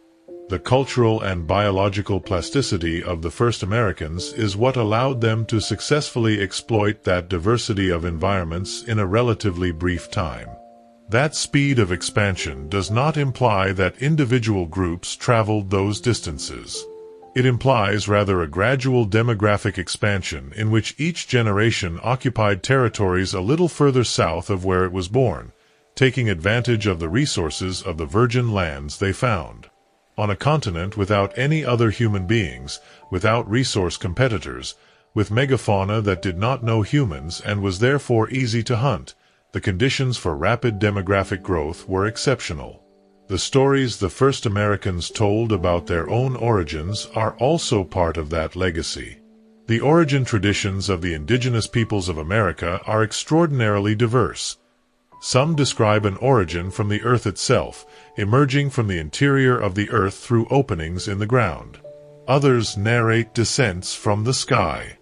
Speaker 1: The cultural and biological plasticity of the first Americans is what allowed them to successfully exploit that diversity of environments in a relatively brief time. That speed of expansion does not imply that individual groups traveled those distances. It implies rather a gradual demographic expansion in which each generation occupied territories a little further south of where it was born, taking advantage of the resources of the virgin lands they found. On a continent without any other human beings, without resource competitors, with megafauna that did not know humans and was therefore easy to hunt, the conditions for rapid demographic growth were exceptional. The stories the first Americans told about their own origins are also part of that legacy. The origin traditions of the indigenous peoples of America are extraordinarily diverse. Some describe an origin from the earth itself, emerging from the interior of the earth through openings in the ground. Others narrate descents from the sky.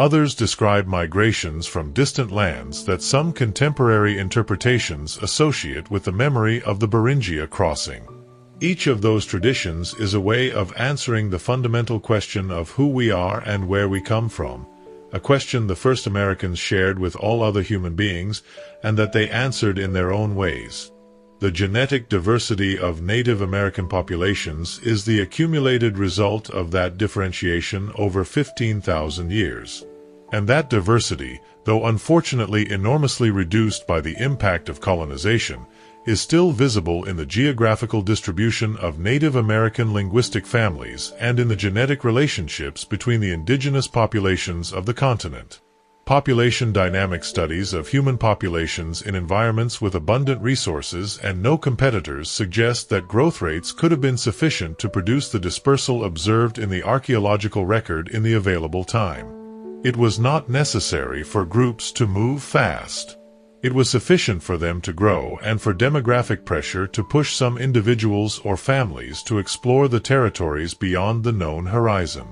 Speaker 1: Others describe migrations from distant lands that some contemporary interpretations associate with the memory of the Beringia crossing. Each of those traditions is a way of answering the fundamental question of who we are and where we come from, a question the first Americans shared with all other human beings and that they answered in their own ways. The genetic diversity of Native American populations is the accumulated result of that differentiation over 15,000 years. And that diversity, though unfortunately enormously reduced by the impact of colonization, is still visible in the geographical distribution of Native American linguistic families and in the genetic relationships between the indigenous populations of the continent. Population dynamic studies of human populations in environments with abundant resources and no competitors suggest that growth rates could have been sufficient to produce the dispersal observed in the archaeological record in the available time. It was not necessary for groups to move fast. It was sufficient for them to grow and for demographic pressure to push some individuals or families to explore the territories beyond the known horizon.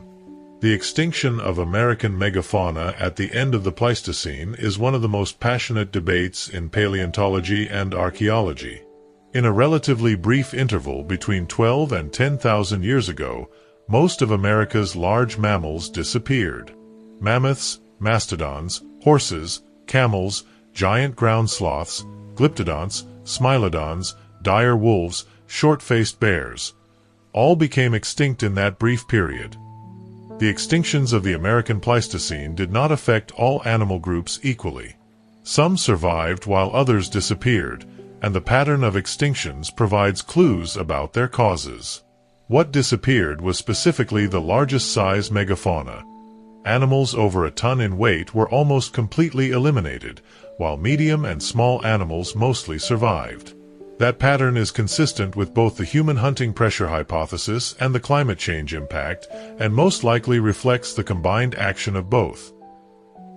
Speaker 1: The extinction of American megafauna at the end of the Pleistocene is one of the most passionate debates in paleontology and archaeology. In a relatively brief interval between 12 and 10,000 years ago, most of America's large mammals disappeared. Mammoths, mastodons, horses, camels, giant ground sloths, glyptodonts, smilodons, dire wolves, short-faced bears. All became extinct in that brief period. The extinctions of the American Pleistocene did not affect all animal groups equally. Some survived while others disappeared, and the pattern of extinctions provides clues about their causes. What disappeared was specifically the largest size megafauna. Animals over a ton in weight were almost completely eliminated, while medium and small animals mostly survived. That pattern is consistent with both the human hunting pressure hypothesis and the climate change impact, and most likely reflects the combined action of both.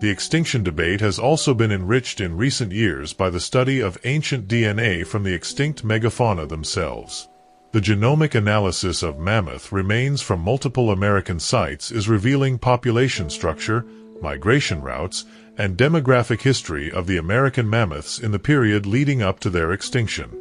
Speaker 1: The extinction debate has also been enriched in recent years by the study of ancient DNA from the extinct megafauna themselves. The genomic analysis of mammoth remains from multiple American sites is revealing population structure, migration routes, and demographic history of the American mammoths in the period leading up to their extinction.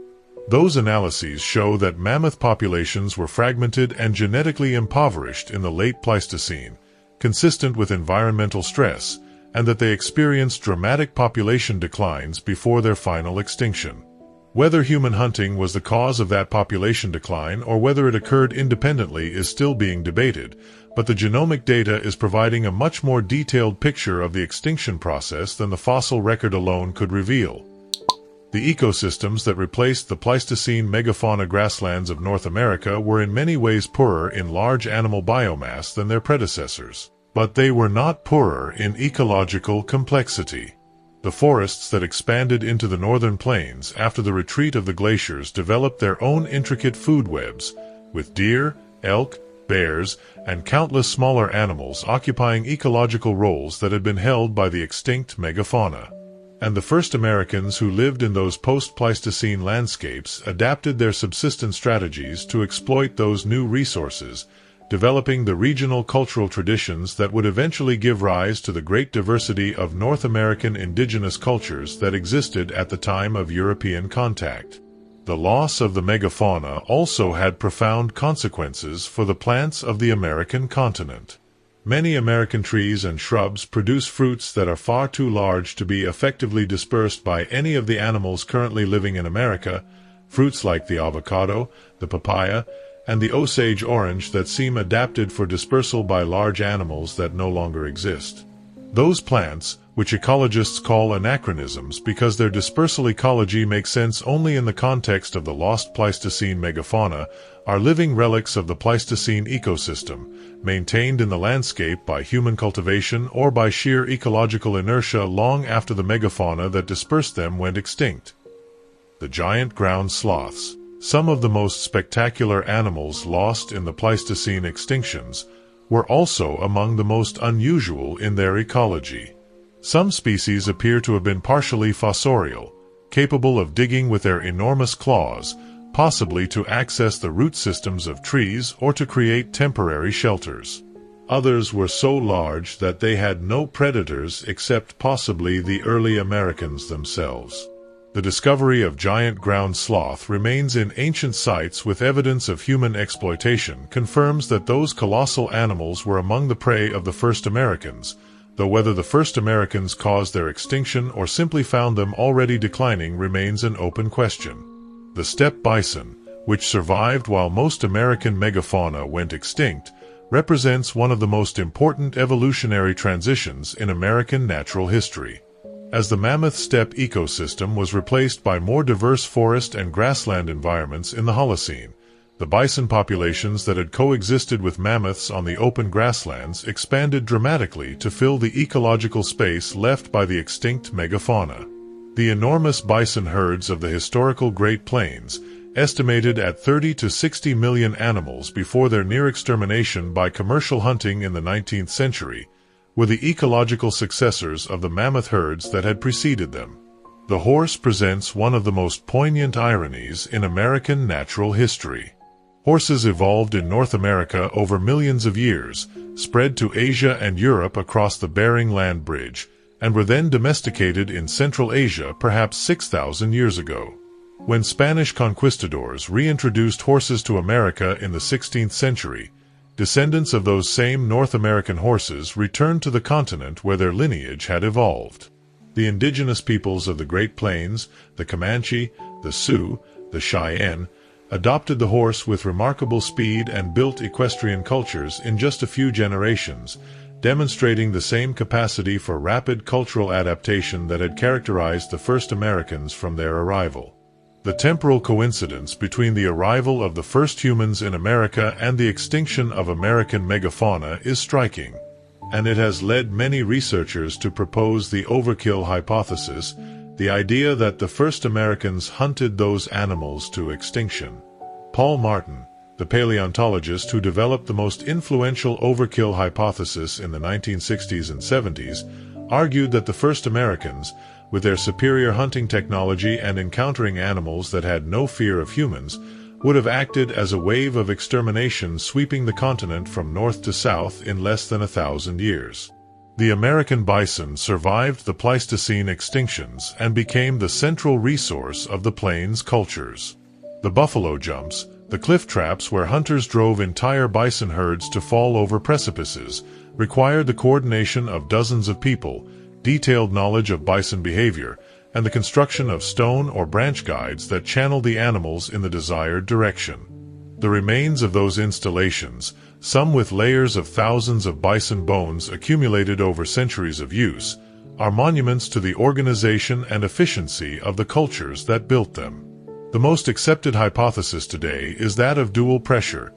Speaker 1: Those analyses show that mammoth populations were fragmented and genetically impoverished in the late Pleistocene, consistent with environmental stress, and that they experienced dramatic population declines before their final extinction. Whether human hunting was the cause of that population decline or whether it occurred independently is still being debated, but the genomic data is providing a much more detailed picture of the extinction process than the fossil record alone could reveal. The ecosystems that replaced the Pleistocene megafauna grasslands of North America were in many ways poorer in large animal biomass than their predecessors, but they were not poorer in ecological complexity. The forests that expanded into the northern plains after the retreat of the glaciers developed their own intricate food webs, with deer, elk, bears, and countless smaller animals occupying ecological roles that had been held by the extinct megafauna. And the first Americans who lived in those post-Pleistocene landscapes adapted their subsistence strategies to exploit those new resources, developing the regional cultural traditions that would eventually give rise to the great diversity of North American indigenous cultures that existed at the time of European contact. The loss of the megafauna also had profound consequences for the plants of the American continent. Many American trees and shrubs produce fruits that are far too large to be effectively dispersed by any of the animals currently living in America, fruits like the avocado, the papaya, and the Osage orange that seem adapted for dispersal by large animals that no longer exist. Those plants, which ecologists call anachronisms because their dispersal ecology makes sense only in the context of the lost Pleistocene megafauna, are living relics of the Pleistocene ecosystem, maintained in the landscape by human cultivation or by sheer ecological inertia long after the megafauna that dispersed them went extinct. The giant ground sloths, some of the most spectacular animals lost in the Pleistocene extinctions, were also among the most unusual in their ecology. Some species appear to have been partially fossorial, capable of digging with their enormous claws, possibly to access the root systems of trees or to create temporary shelters. Others were so large that they had no predators except possibly the early Americans themselves. The discovery of giant ground sloth remains in ancient sites with evidence of human exploitation confirms that those colossal animals were among the prey of the first Americans, though whether the first Americans caused their extinction or simply found them already declining remains an open question. The steppe bison, which survived while most American megafauna went extinct, represents one of the most important evolutionary transitions in American natural history. As the mammoth steppe ecosystem was replaced by more diverse forest and grassland environments in the Holocene, the bison populations that had coexisted with mammoths on the open grasslands expanded dramatically to fill the ecological space left by the extinct megafauna. The enormous bison herds of the historical Great Plains, estimated at 30 to 60 million animals before their near extermination by commercial hunting in the 19th century, were the ecological successors of the mammoth herds that had preceded them. The horse presents one of the most poignant ironies in American natural history. Horses evolved in North America over millions of years, spread to Asia and Europe across the Bering Land Bridge, and were then domesticated in Central Asia perhaps 6,000 years ago. When Spanish conquistadors reintroduced horses to America in the 16th century, descendants of those same North American horses returned to the continent where their lineage had evolved. The indigenous peoples of the Great Plains, the Comanche, the Sioux, the Cheyenne, adopted the horse with remarkable speed and built equestrian cultures in just a few generations, demonstrating the same capacity for rapid cultural adaptation that had characterized the first Americans from their arrival. The temporal coincidence between the arrival of the first humans in America and the extinction of American megafauna is striking, and it has led many researchers to propose the overkill hypothesis, the idea that the first Americans hunted those animals to extinction. Paul Martin, the paleontologist who developed the most influential overkill hypothesis in the 1960s and 70s, argued that the first Americans, with their superior hunting technology and encountering animals that had no fear of humans, would have acted as a wave of extermination sweeping the continent from north to south in less than 1,000 years. The American bison survived the Pleistocene extinctions and became the central resource of the plains cultures. The buffalo jumps, the cliff traps where hunters drove entire bison herds to fall over precipices, required the coordination of dozens of people, detailed knowledge of bison behavior, and the construction of stone or branch guides that channeled the animals in the desired direction. The remains of those installations, some with layers of thousands of bison bones accumulated over centuries of use, are monuments to the organization and efficiency of the cultures that built them. The most accepted hypothesis today is that of dual pressure.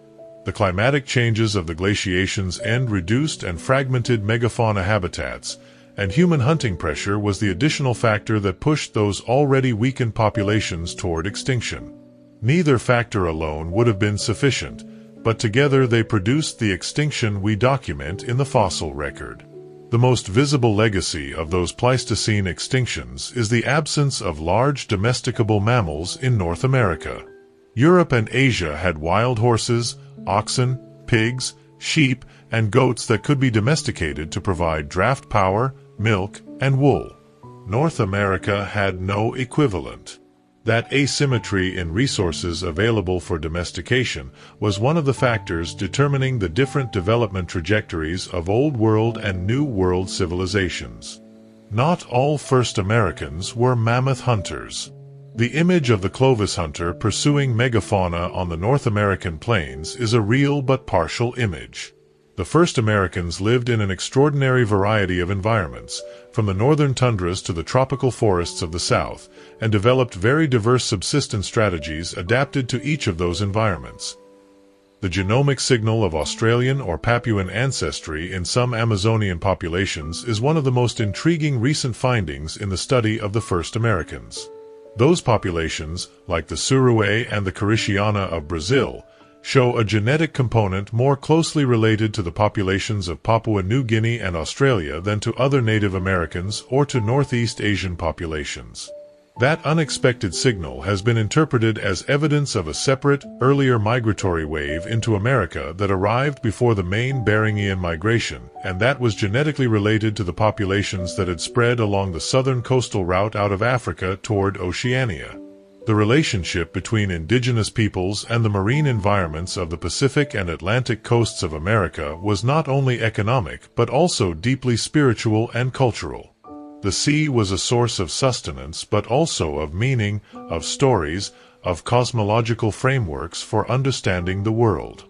Speaker 1: The climatic changes of the glaciation's end reduced and fragmented megafauna habitats, and human hunting pressure was the additional factor that pushed those already weakened populations toward extinction. Neither factor alone would have been sufficient, but together they produced the extinction we document in the fossil record. The most visible legacy of those Pleistocene extinctions is the absence of large domesticable mammals in North America. Europe and Asia had wild horses, oxen, pigs, sheep, and goats that could be domesticated to provide draft power, milk, and wool. North America had no equivalent. That asymmetry in resources available for domestication was one of the factors determining the different development trajectories of Old World and New World civilizations. Not all first Americans were mammoth hunters. The image of the Clovis hunter pursuing megafauna on the North American plains is a real but partial image. The first Americans lived in an extraordinary variety of environments, from the northern tundras to the tropical forests of the south, and developed very diverse subsistence strategies adapted to each of those environments. The genomic signal of Australian or Papuan ancestry in some Amazonian populations is one of the most intriguing recent findings in the study of the first Americans. Those populations, like the Surue and the Cariciana of Brazil, show a genetic component more closely related to the populations of Papua New Guinea and Australia than to other Native Americans or to Northeast Asian populations. That unexpected signal has been interpreted as evidence of a separate, earlier migratory wave into America that arrived before the main Beringian migration, and that was genetically related to the populations that had spread along the southern coastal route out of Africa toward Oceania. The relationship between indigenous peoples and the marine environments of the Pacific and Atlantic coasts of America was not only economic but also deeply spiritual and cultural. The sea was a source of sustenance but also of meaning, of stories, of cosmological frameworks for understanding the world.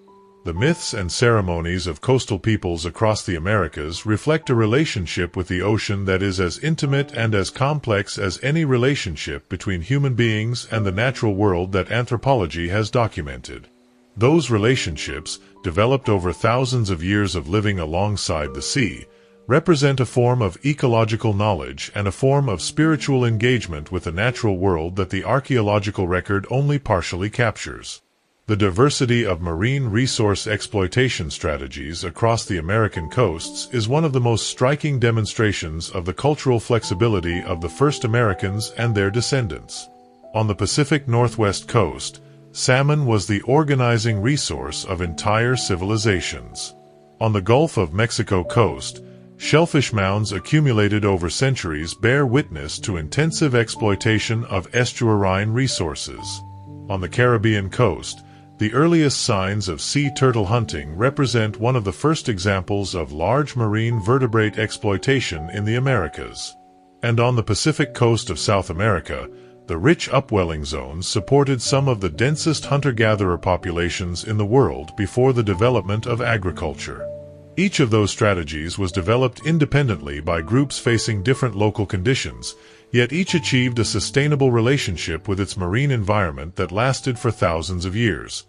Speaker 1: The myths and ceremonies of coastal peoples across the Americas reflect a relationship with the ocean that is as intimate and as complex as any relationship between human beings and the natural world that anthropology has documented. Those relationships, developed over thousands of years of living alongside the sea, represent a form of ecological knowledge and a form of spiritual engagement with the natural world that the archaeological record only partially captures. The diversity of marine resource exploitation strategies across the American coasts is one of the most striking demonstrations of the cultural flexibility of the first Americans and their descendants. On the Pacific Northwest coast, salmon was the organizing resource of entire civilizations. On the Gulf of Mexico coast, shellfish mounds accumulated over centuries bear witness to intensive exploitation of estuarine resources. On the Caribbean coast, the earliest signs of sea turtle hunting represent one of the first examples of large marine vertebrate exploitation in the Americas. And on the Pacific coast of South America, the rich upwelling zones supported some of the densest hunter-gatherer populations in the world before the development of agriculture. Each of those strategies was developed independently by groups facing different local conditions, yet each achieved a sustainable relationship with its marine environment that lasted for thousands of years.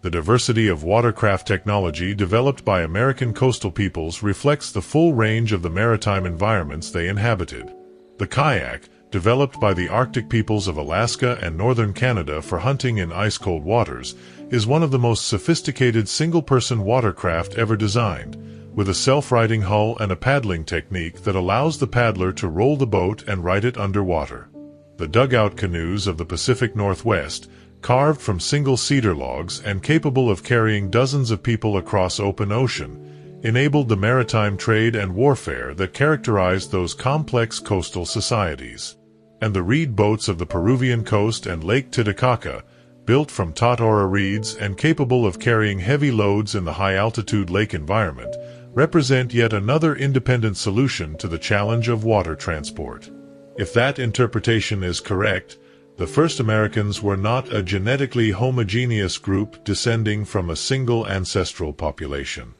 Speaker 1: The diversity of watercraft technology developed by American coastal peoples reflects the full range of the maritime environments they inhabited. The kayak, developed by the Arctic peoples of Alaska and northern Canada for hunting in ice-cold waters, is one of the most sophisticated single-person watercraft ever designed, with a self-righting hull and a paddling technique that allows the paddler to roll the boat and ride it underwater. The dugout canoes of the Pacific Northwest, carved from single cedar logs and capable of carrying dozens of people across open ocean, enabled the maritime trade and warfare that characterized those complex coastal societies. And the reed boats of the Peruvian coast and Lake Titicaca, built from tatora reeds and capable of carrying heavy loads in the high-altitude lake environment, represent yet another independent solution to the challenge of water transport. If that interpretation is correct, the first Americans were not a genetically homogeneous group descending from a single ancestral population.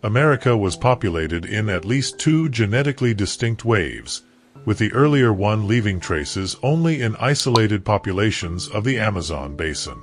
Speaker 1: America was populated in at least two genetically distinct waves, with the earlier one leaving traces only in isolated populations of the Amazon basin.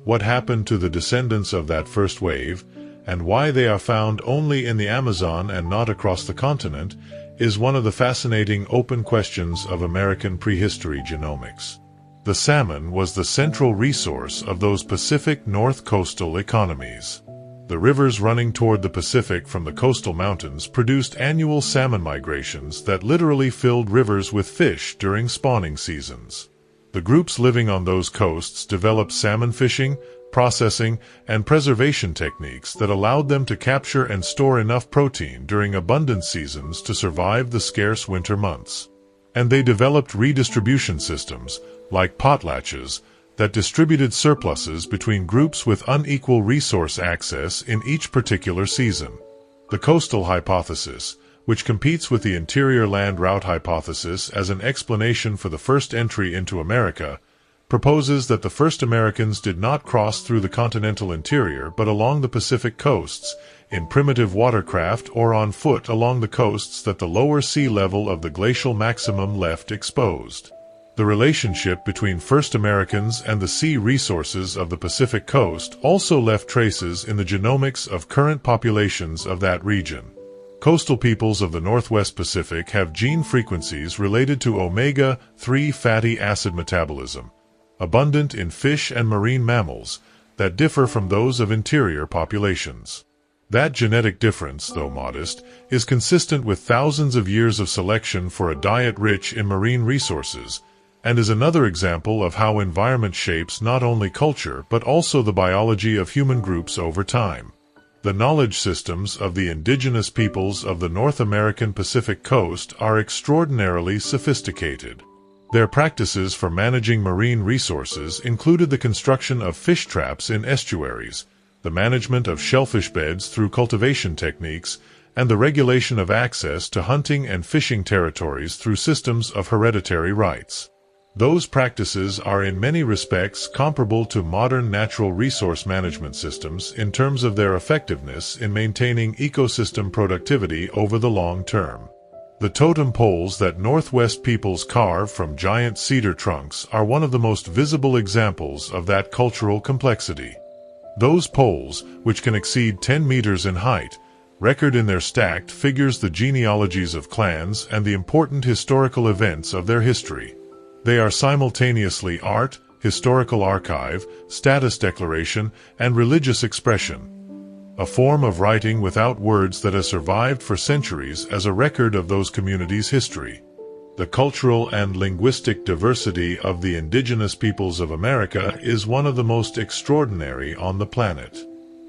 Speaker 1: What happened to the descendants of that first wave, and why they are found only in the Amazon and not across the continent, is one of the fascinating open questions of American prehistory genomics. The salmon was the central resource of those Pacific North coastal economies. The rivers running toward the Pacific from the coastal mountains produced annual salmon migrations that literally filled rivers with fish during spawning seasons. The groups living on those coasts developed salmon fishing, processing, and preservation techniques that allowed them to capture and store enough protein during abundant seasons to survive the scarce winter months. And they developed redistribution systems, like potlatches, that distributed surpluses between groups with unequal resource access in each particular season. The coastal hypothesis, which competes with the interior land route hypothesis as an explanation for the first entry into America, proposes that the first Americans did not cross through the continental interior but along the Pacific coasts, in primitive watercraft or on foot along the coasts that the lower sea level of the glacial maximum left exposed. The relationship between first Americans and the sea resources of the Pacific coast also left traces in the genomics of current populations of that region. Coastal peoples of the Northwest Pacific have gene frequencies related to omega-3 fatty acid metabolism, abundant in fish and marine mammals, that differ from those of interior populations. That genetic difference, though modest, is consistent with thousands of years of selection for a diet rich in marine resources, and is another example of how environment shapes not only culture but also the biology of human groups over time. The knowledge systems of the indigenous peoples of the North American Pacific coast are extraordinarily sophisticated. Their practices for managing marine resources included the construction of fish traps in estuaries, the management of shellfish beds through cultivation techniques, and the regulation of access to hunting and fishing territories through systems of hereditary rights. Those practices are in many respects comparable to modern natural resource management systems in terms of their effectiveness in maintaining ecosystem productivity over the long term. The totem poles that Northwest peoples carve from giant cedar trunks are one of the most visible examples of that cultural complexity. Those poles, which can exceed 10 meters in height, record in their stacked figures the genealogies of clans and the important historical events of their history. They are simultaneously art, historical archive, status declaration, and religious expression. A form of writing without words that has survived for centuries as a record of those communities' history. The cultural and linguistic diversity of the indigenous peoples of America is one of the most extraordinary on the planet.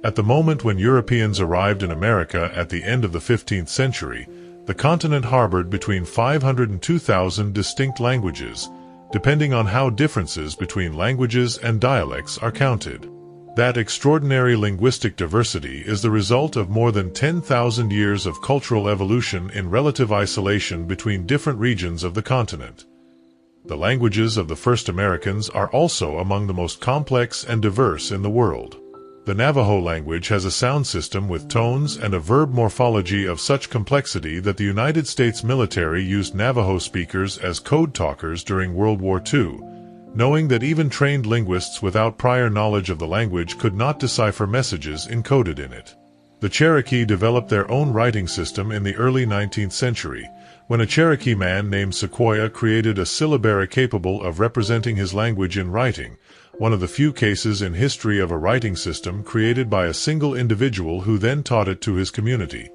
Speaker 1: At the moment when Europeans arrived in America at the end of the 15th century, the continent harbored between 500 and 2,000 distinct languages, depending on how differences between languages and dialects are counted. That extraordinary linguistic diversity is the result of more than 10,000 years of cultural evolution in relative isolation between different regions of the continent. The languages of the first Americans are also among the most complex and diverse in the world. The Navajo language has a sound system with tones and a verb morphology of such complexity that the United States military used Navajo speakers as code talkers during World War II, knowing that even trained linguists without prior knowledge of the language could not decipher messages encoded in it. The Cherokee developed their own writing system in the early 19th century, when a Cherokee man named Sequoyah created a syllabary capable of representing his language in writing, one of the few cases in history of a writing system created by a single individual who then taught it to his community.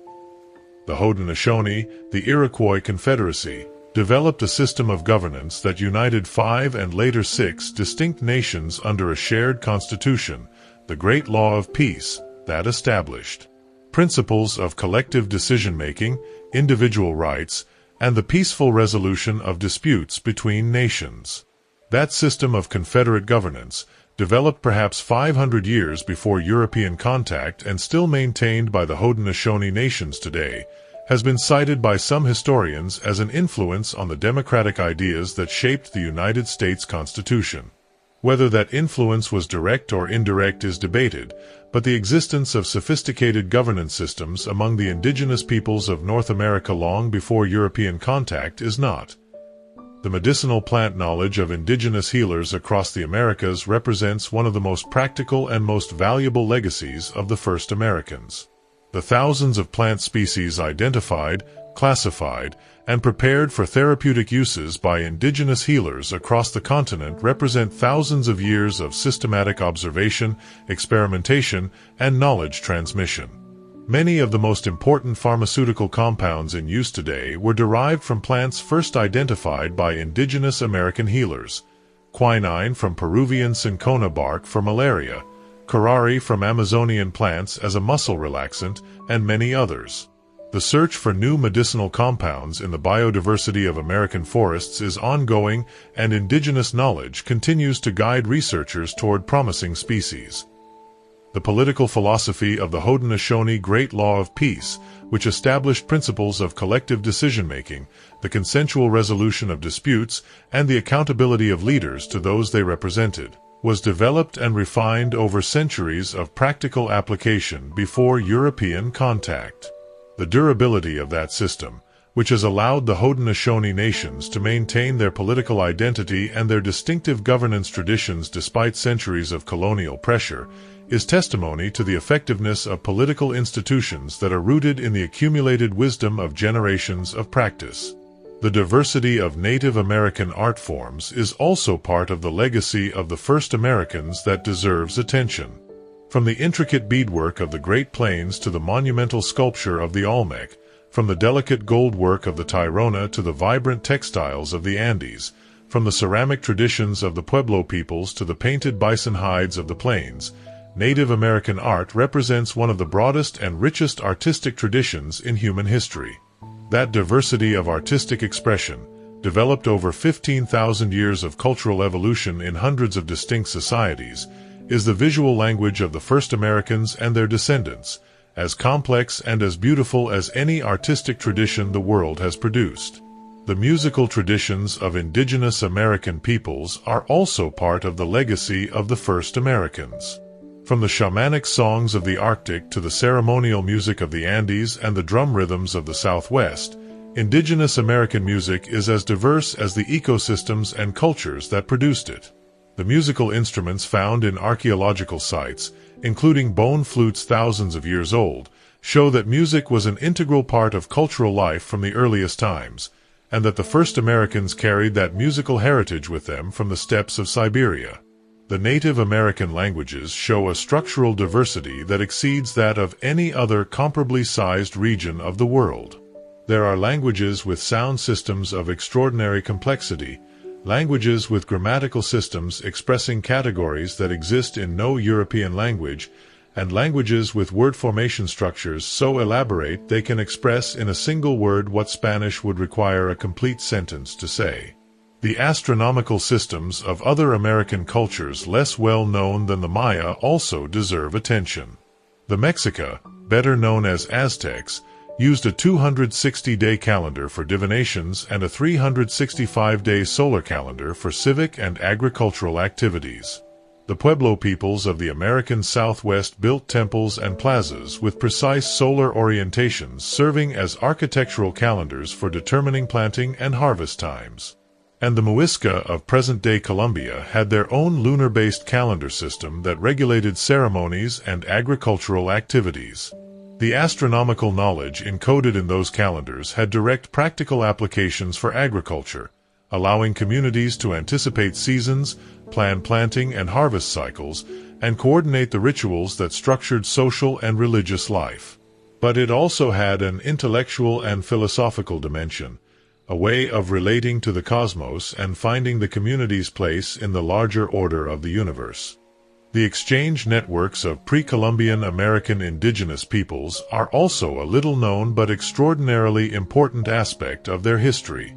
Speaker 1: The Haudenosaunee, the Iroquois Confederacy, developed a system of governance that united 5 and later 6 distinct nations under a shared constitution, the Great Law of Peace, that established principles of collective decision-making, individual rights, and the peaceful resolution of disputes between nations. That system of confederate governance, developed perhaps 500 years before European contact and still maintained by the Haudenosaunee nations today, has been cited by some historians as an influence on the democratic ideas that shaped the United States Constitution. Whether that influence was direct or indirect is debated, but the existence of sophisticated governance systems among the indigenous peoples of North America long before European contact is not. The medicinal plant knowledge of indigenous healers across the Americas represents one of the most practical and most valuable legacies of the first Americans. The thousands of plant species identified, classified, and prepared for therapeutic uses by indigenous healers across the continent represent thousands of years of systematic observation, experimentation, and knowledge transmission. Many of the most important pharmaceutical compounds in use today were derived from plants first identified by indigenous American healers. Quinine from Peruvian cinchona bark for malaria, curare from Amazonian plants as a muscle relaxant, and many others. The search for new medicinal compounds in the biodiversity of American forests is ongoing, and indigenous knowledge continues to guide researchers toward promising species. The political philosophy of the Haudenosaunee Great Law of Peace, which established principles of collective decision-making, the consensual resolution of disputes, and the accountability of leaders to those they represented, was developed and refined over centuries of practical application before European contact. The durability of that system, which has allowed the Haudenosaunee nations to maintain their political identity and their distinctive governance traditions despite centuries of colonial pressure, is testimony to the effectiveness of political institutions that are rooted in the accumulated wisdom of generations of practice. The diversity of Native American art forms is also part of the legacy of the first Americans that deserves attention. From the intricate beadwork of the Great Plains to the monumental sculpture of the Olmec, from the delicate gold work of the Tirona to the vibrant textiles of the Andes, from the ceramic traditions of the Pueblo peoples to the painted bison hides of the plains, Native American art represents one of the broadest and richest artistic traditions in human history. That diversity of artistic expression, developed over 15,000 years of cultural evolution in hundreds of distinct societies, is the visual language of the first Americans and their descendants, as complex and as beautiful as any artistic tradition the world has produced. The musical traditions of indigenous American peoples are also part of the legacy of the first Americans. From the shamanic songs of the Arctic to the ceremonial music of the Andes and the drum rhythms of the Southwest, indigenous American music is as diverse as the ecosystems and cultures that produced it. The musical instruments found in archaeological sites, including bone flutes thousands of years old, show that music was an integral part of cultural life from the earliest times, and that the first Americans carried that musical heritage with them from the steppes of Siberia. The Native American languages show a structural diversity that exceeds that of any other comparably sized region of the world. There are languages with sound systems of extraordinary complexity, languages with grammatical systems expressing categories that exist in no European language, and languages with word formation structures so elaborate they can express in a single word what Spanish would require a complete sentence to say. The astronomical systems of other American cultures less well known than the Maya also deserve attention. The Mexica, better known as Aztecs, used a 260-day calendar for divinations and a 365-day solar calendar for civic and agricultural activities. The Pueblo peoples of the American Southwest built temples and plazas with precise solar orientations serving as architectural calendars for determining planting and harvest times. And the Muisca of present-day Colombia had their own lunar-based calendar system that regulated ceremonies and agricultural activities. The astronomical knowledge encoded in those calendars had direct practical applications for agriculture, allowing communities to anticipate seasons, plan planting and harvest cycles, and coordinate the rituals that structured social and religious life. But it also had an intellectual and philosophical dimension, a way of relating to the cosmos and finding the community's place in the larger order of the universe. The exchange networks of pre-Columbian American indigenous peoples are also a little-known but extraordinarily important aspect of their history.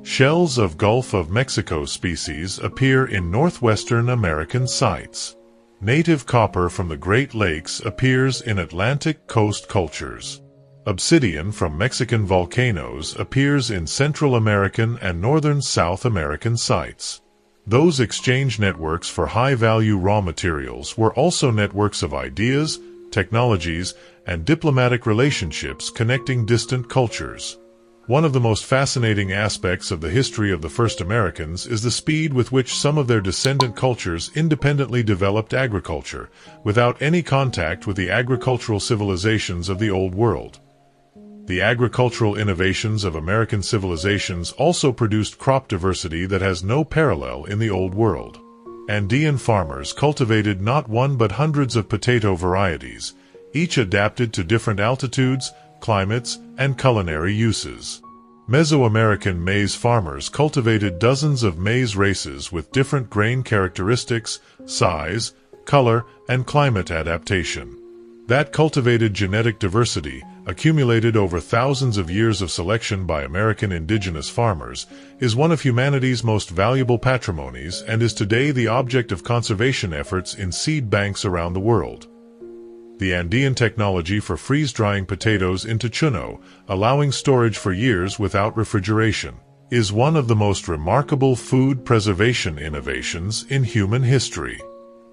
Speaker 1: Shells of Gulf of Mexico species appear in northwestern American sites. Native copper from the Great Lakes appears in Atlantic coast cultures. Obsidian from Mexican volcanoes appears in Central American and northern South American sites. Those exchange networks for high-value raw materials were also networks of ideas, technologies, and diplomatic relationships connecting distant cultures. One of the most fascinating aspects of the history of the first Americans is the speed with which some of their descendant cultures independently developed agriculture, without any contact with the agricultural civilizations of the Old World. The agricultural innovations of American civilizations also produced crop diversity that has no parallel in the Old World. Andean farmers cultivated not one but hundreds of potato varieties, each adapted to different altitudes, climates, and culinary uses. Mesoamerican maize farmers cultivated dozens of maize races with different grain characteristics, size, color, and climate adaptation. That cultivated genetic diversity, accumulated over thousands of years of selection by American indigenous farmers, is one of humanity's most valuable patrimonies and is today the object of conservation efforts in seed banks around the world. The Andean technology for freeze-drying potatoes into chuno, allowing storage for years without refrigeration, is one of the most remarkable food preservation innovations in human history.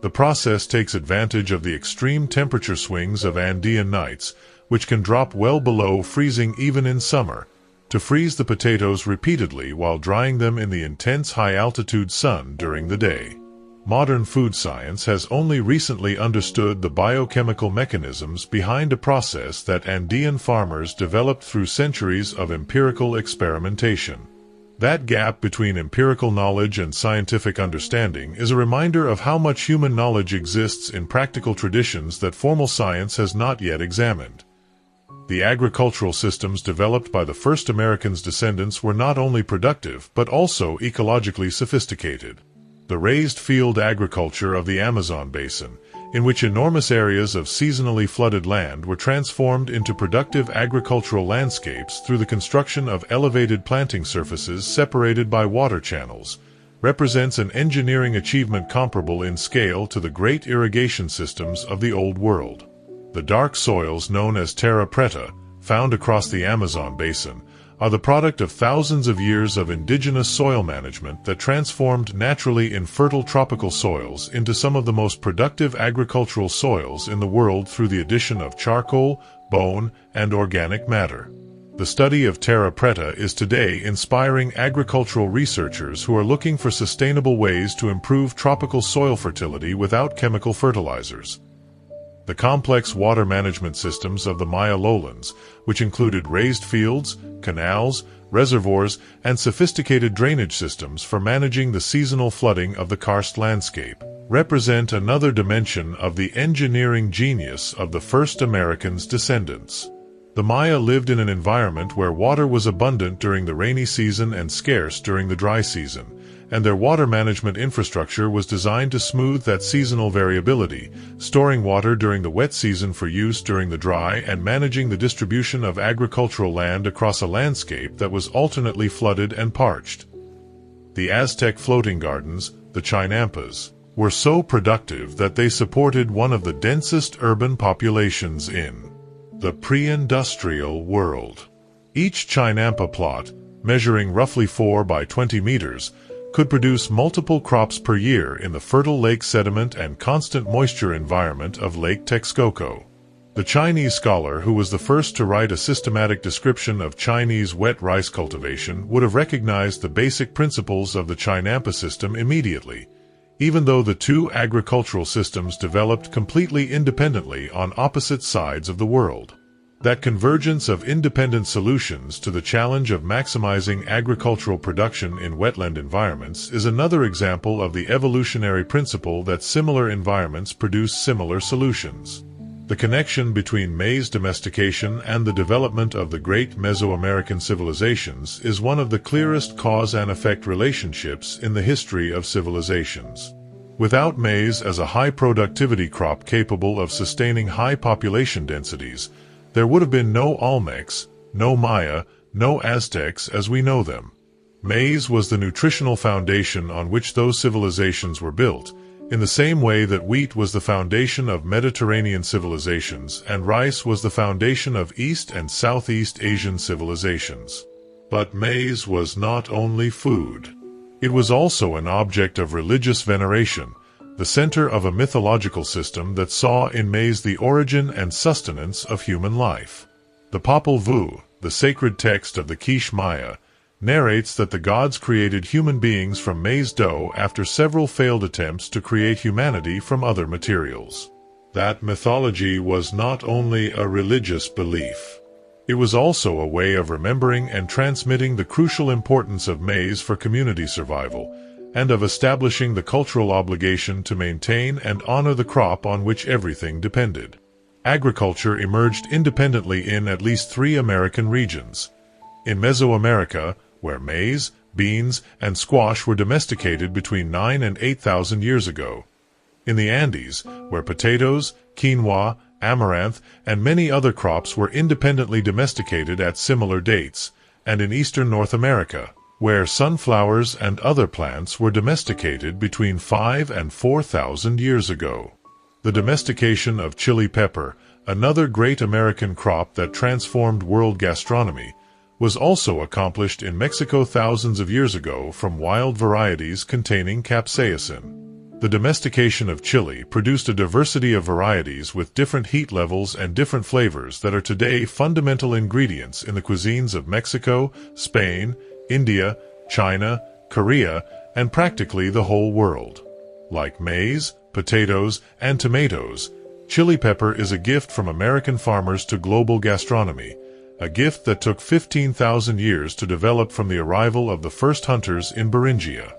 Speaker 1: The process takes advantage of the extreme temperature swings of Andean nights, which can drop well below freezing even in summer, to freeze the potatoes repeatedly while drying them in the intense high-altitude sun during the day. Modern food science has only recently understood the biochemical mechanisms behind a process that Andean farmers developed through centuries of empirical experimentation. That gap between empirical knowledge and scientific understanding is a reminder of how much human knowledge exists in practical traditions that formal science has not yet examined. The agricultural systems developed by the first Americans' descendants were not only productive but also ecologically sophisticated. The raised field agriculture of the Amazon basin, in which enormous areas of seasonally flooded land were transformed into productive agricultural landscapes through the construction of elevated planting surfaces separated by water channels, represents an engineering achievement comparable in scale to the great irrigation systems of the Old World. The dark soils known as terra preta, found across the Amazon basin, are the product of thousands of years of indigenous soil management that transformed naturally infertile tropical soils into some of the most productive agricultural soils in the world through the addition of charcoal, bone, and organic matter. The study of terra preta is today inspiring agricultural researchers who are looking for sustainable ways to improve tropical soil fertility without chemical fertilizers. The complex water management systems of the Maya lowlands, which included raised fields, canals, reservoirs, and sophisticated drainage systems for managing the seasonal flooding of the karst landscape, represent another dimension of the engineering genius of the first Americans' descendants. The Maya lived in an environment where water was abundant during the rainy season and scarce during the dry season, and their water management infrastructure was designed to smooth that seasonal variability, storing water during the wet season for use during the dry and managing the distribution of agricultural land across a landscape that was alternately flooded and parched. The Aztec floating gardens, the chinampas, were so productive that they supported one of the densest urban populations in the pre-industrial world. Each chinampa plot, measuring roughly 4 by 20 meters, could produce multiple crops per year in the fertile lake sediment and constant moisture environment of Lake Texcoco. The Chinese scholar who was the first to write a systematic description of Chinese wet rice cultivation would have recognized the basic principles of the chinampa system immediately, even though the two agricultural systems developed completely independently on opposite sides of the world. That convergence of independent solutions to the challenge of maximizing agricultural production in wetland environments is another example of the evolutionary principle that similar environments produce similar solutions. The connection between maize domestication and the development of the great Mesoamerican civilizations is one of the clearest cause and effect relationships in the history of civilizations. Without maize as a high-productivity crop capable of sustaining high population densities, there would have been no Olmecs, no Maya, no Aztecs as we know them. Maize was the nutritional foundation on which those civilizations were built, in the same way that wheat was the foundation of Mediterranean civilizations and rice was the foundation of East and Southeast Asian civilizations. But maize was not only food. It was also an object of religious veneration, the center of a mythological system that saw in maize the origin and sustenance of human life. The Popol Vuh, the sacred text of the Quiche Maya, narrates that the gods created human beings from maize dough after several failed attempts to create humanity from other materials. That mythology was not only a religious belief. It was also a way of remembering and transmitting the crucial importance of maize for community survival, and of establishing the cultural obligation to maintain and honor the crop on which everything depended. Agriculture emerged independently in at least 3 American regions. In Mesoamerica, where maize, beans, and squash were domesticated between 9 and 8,000 years ago. In the Andes, where potatoes, quinoa, amaranth, and many other crops were independently domesticated at similar dates, and in eastern North America, where sunflowers and other plants were domesticated between 5 and 4,000 years ago. The domestication of chili pepper, another great American crop that transformed world gastronomy, was also accomplished in Mexico thousands of years ago from wild varieties containing capsaicin. The domestication of chili produced a diversity of varieties with different heat levels and different flavors that are today fundamental ingredients in the cuisines of Mexico, Spain, India, China, Korea, and practically the whole world. Like maize, potatoes, and tomatoes, chili pepper is a gift from American farmers to global gastronomy, a gift that took 15,000 years to develop from the arrival of the first hunters in Beringia.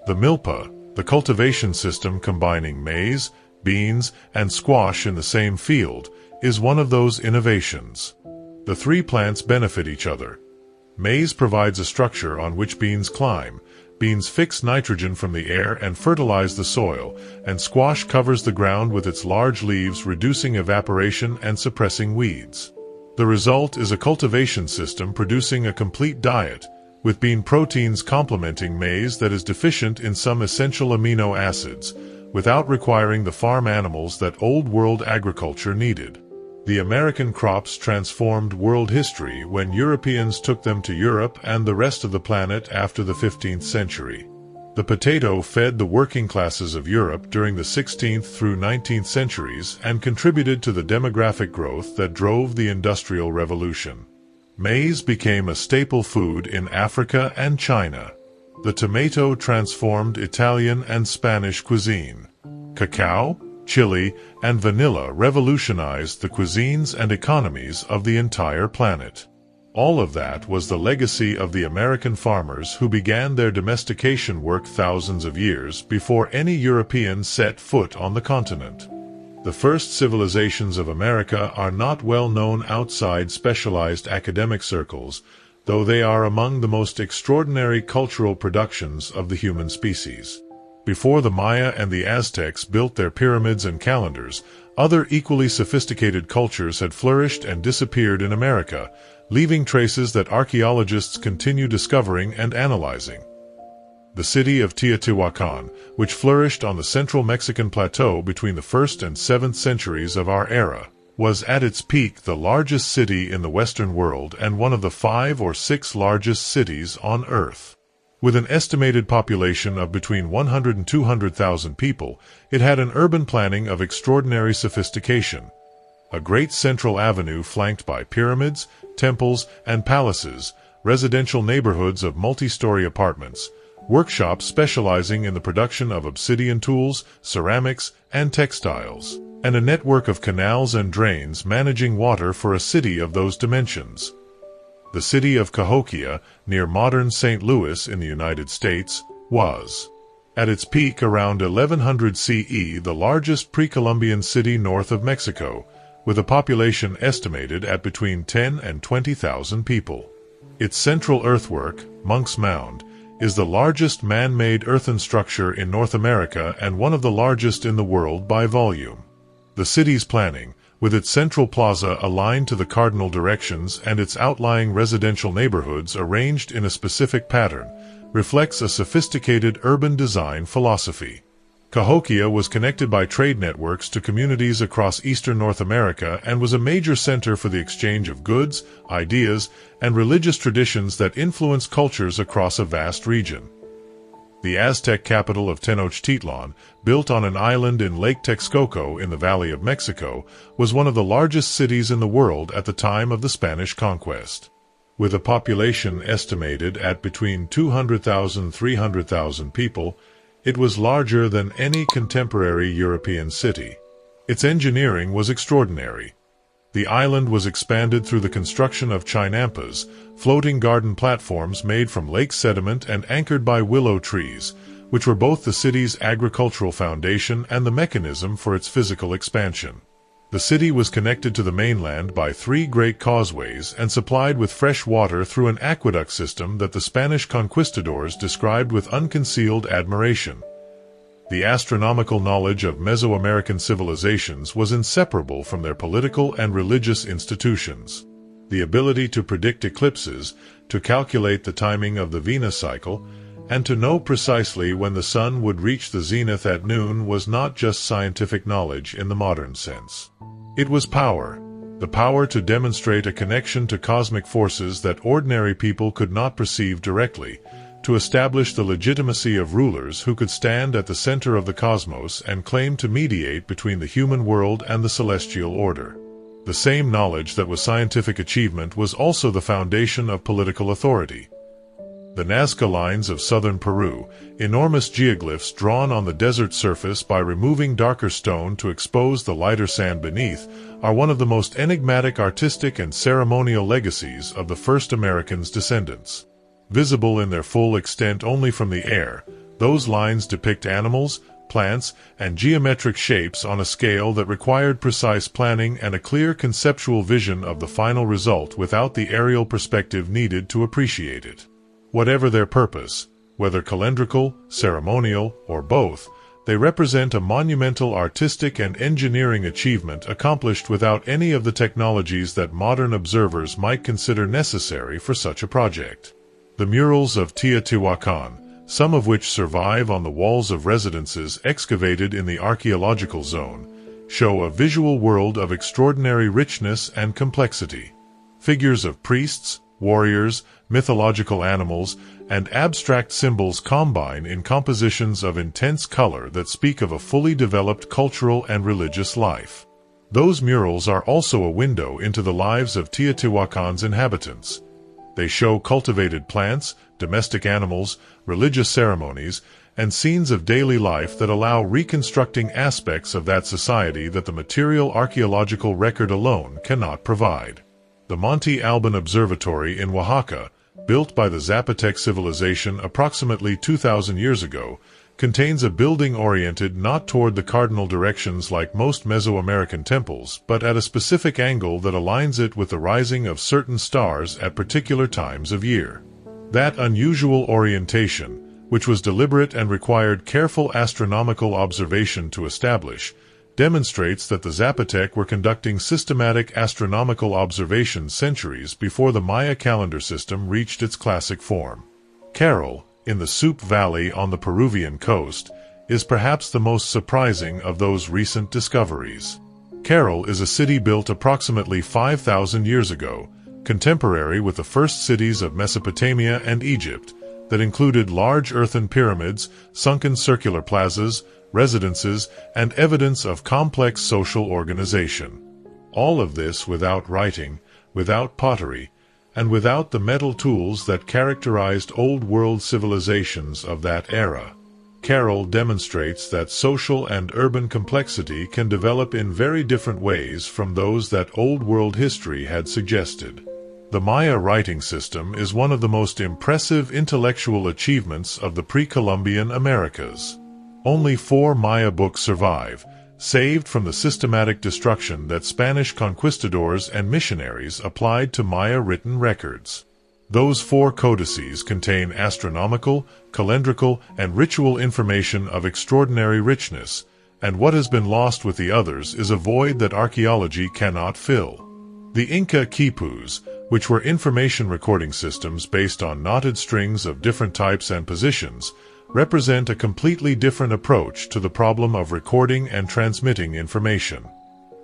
Speaker 1: The milpa, the cultivation system combining maize, beans, and squash in the same field, is one of those innovations. The 3 plants benefit each other. Maize provides a structure on which beans climb, beans fix nitrogen from the air and fertilize the soil, and squash covers the ground with its large leaves, reducing evaporation and suppressing weeds. The result is a cultivation system producing a complete diet, with bean proteins complementing maize that is deficient in some essential amino acids, without requiring the farm animals that Old World agriculture needed. The American crops transformed world history when Europeans took them to Europe and the rest of the planet after the 15th century. The potato fed the working classes of Europe during the 16th through 19th centuries and contributed to the demographic growth that drove the Industrial Revolution. Maize became a staple food in Africa and China. The tomato transformed Italian and Spanish cuisine. Cacao, chili, and vanilla revolutionized the cuisines and economies of the entire planet. All of that was the legacy of the American farmers who began their domestication work thousands of years before any Europeans set foot on the continent. The first civilizations of America are not well known outside specialized academic circles, though they are among the most extraordinary cultural productions of the human species. Before the Maya and the Aztecs built their pyramids and calendars, other equally sophisticated cultures had flourished and disappeared in America, leaving traces that archaeologists continue discovering and analyzing. The city of Teotihuacan, which flourished on the central Mexican plateau between the 1st and 7th centuries of our era, was at its peak the largest city in the Western world and one of the 5 or 6 largest cities on Earth. With an estimated population of between 100 and 200,000 people, it had an urban planning of extraordinary sophistication. A great central avenue flanked by pyramids, temples, and palaces, residential neighborhoods of multi-story apartments, workshops specializing in the production of obsidian tools, ceramics, and textiles, and a network of canals and drains managing water for a city of those dimensions. The city of Cahokia, near modern St. Louis in the United States, was, at its peak around 1100 CE, the largest pre-Columbian city north of Mexico, with a population estimated at between 10 and 20,000 people. Its central earthwork, Monk's Mound, is the largest man-made earthen structure in North America and one of the largest in the world by volume. The city's planning, with its central plaza aligned to the cardinal directions and its outlying residential neighborhoods arranged in a specific pattern, reflects a sophisticated urban design philosophy. Cahokia was connected by trade networks to communities across eastern North America and was a major center for the exchange of goods, ideas, and religious traditions that influenced cultures across a vast region. The Aztec capital of Tenochtitlan, built on an island in Lake Texcoco in the Valley of Mexico, was one of the largest cities in the world at the time of the Spanish conquest. With a population estimated at between 200,000 and 300,000 people, it was larger than any contemporary European city. Its engineering was extraordinary. The island was expanded through the construction of chinampas, floating garden platforms made from lake sediment and anchored by willow trees, which were both the city's agricultural foundation and the mechanism for its physical expansion. The city was connected to the mainland by 3 great causeways and supplied with fresh water through an aqueduct system that the Spanish conquistadors described with unconcealed admiration. The astronomical knowledge of Mesoamerican civilizations was inseparable from their political and religious institutions. The ability to predict eclipses, to calculate the timing of the Venus cycle, and to know precisely when the sun would reach the zenith at noon was not just scientific knowledge in the modern sense. It was power, the power to demonstrate a connection to cosmic forces that ordinary people could not perceive directly, to establish the legitimacy of rulers who could stand at the center of the cosmos and claim to mediate between the human world and the celestial order. The same knowledge that was scientific achievement was also the foundation of political authority. The Nazca lines of southern Peru, enormous geoglyphs drawn on the desert surface by removing darker stone to expose the lighter sand beneath, are one of the most enigmatic artistic and ceremonial legacies of the first Americans' descendants. Visible in their full extent only from the air, those lines depict animals, plants, and geometric shapes on a scale that required precise planning and a clear conceptual vision of the final result without the aerial perspective needed to appreciate it. Whatever their purpose, whether calendrical, ceremonial, or both, they represent a monumental artistic and engineering achievement accomplished without any of the technologies that modern observers might consider necessary for such a project. The murals of Teotihuacan, some of which survive on the walls of residences excavated in the archaeological zone, show a visual world of extraordinary richness and complexity. Figures of priests, warriors, mythological animals, and abstract symbols combine in compositions of intense color that speak of a fully developed cultural and religious life. Those murals are also a window into the lives of Teotihuacan's inhabitants. They show cultivated plants, domestic animals, religious ceremonies, and scenes of daily life that allow reconstructing aspects of that society that the material archaeological record alone cannot provide. The Monte Alban Observatory in Oaxaca, built by the Zapotec civilization approximately 2,000 years ago, contains a building oriented not toward the cardinal directions like most Mesoamerican temples, but at a specific angle that aligns it with the rising of certain stars at particular times of year. That unusual orientation, which was deliberate and required careful astronomical observation to establish, demonstrates that the Zapotec were conducting systematic astronomical observations centuries before the Maya calendar system reached its classic form. Carroll, in the Supe Valley on the Peruvian coast, is perhaps the most surprising of those recent discoveries. Carroll is a city built approximately 5,000 years ago, contemporary with the first cities of Mesopotamia and Egypt, that included large earthen pyramids, sunken circular plazas, residences, and evidence of complex social organization. All of this without writing, without pottery, and without the metal tools that characterized Old World civilizations of that era. Carroll demonstrates that social and urban complexity can develop in very different ways from those that Old World history had suggested. The Maya writing system is one of the most impressive intellectual achievements of the pre-Columbian Americas. Only 4 Maya books survive, saved from the systematic destruction that Spanish conquistadors and missionaries applied to Maya written records. Those 4 codices contain astronomical, calendrical, and ritual information of extraordinary richness, and what has been lost with the others is a void that archaeology cannot fill. The Inca quipus, which were information recording systems based on knotted strings of different types and positions, represent a completely different approach to the problem of recording and transmitting information.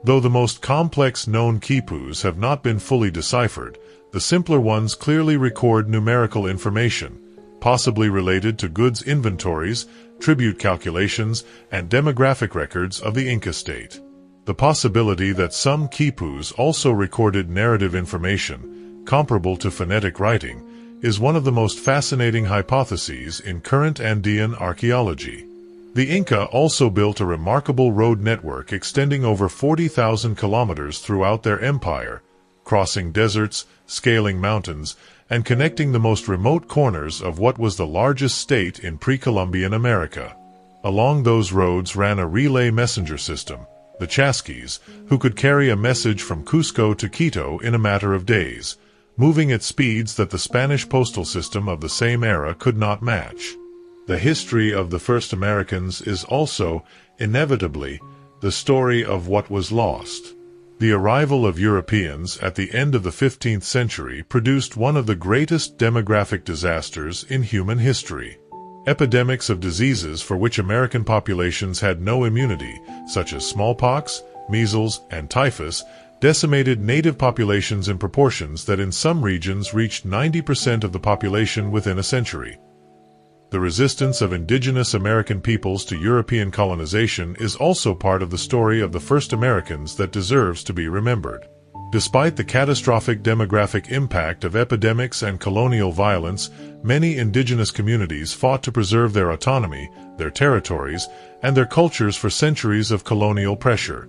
Speaker 1: Though the most complex known quipus have not been fully deciphered, the simpler ones clearly record numerical information, possibly related to goods inventories, tribute calculations, and demographic records of the Inca state. The possibility that some quipus also recorded narrative information, comparable to phonetic writing, is one of the most fascinating hypotheses in current Andean archaeology. The Inca also built a remarkable road network extending over 40,000 kilometers throughout their empire, crossing deserts, scaling mountains, and connecting the most remote corners of what was the largest state in pre-Columbian America. Along those roads ran a relay messenger system, the chasquis, who could carry a message from Cusco to Quito in a matter of days, moving at speeds that the Spanish postal system of the same era could not match. The history of the first Americans is also, inevitably, the story of what was lost. The arrival of Europeans at the end of the 15th century produced one of the greatest demographic disasters in human history. Epidemics of diseases for which American populations had no immunity, such as smallpox, measles, and typhus, decimated native populations in proportions that in some regions reached 90% of the population within a century. The resistance of indigenous American peoples to European colonization is also part of the story of the first Americans that deserves to be remembered. Despite the catastrophic demographic impact of epidemics and colonial violence, many indigenous communities fought to preserve their autonomy, their territories, and their cultures for centuries of colonial pressure.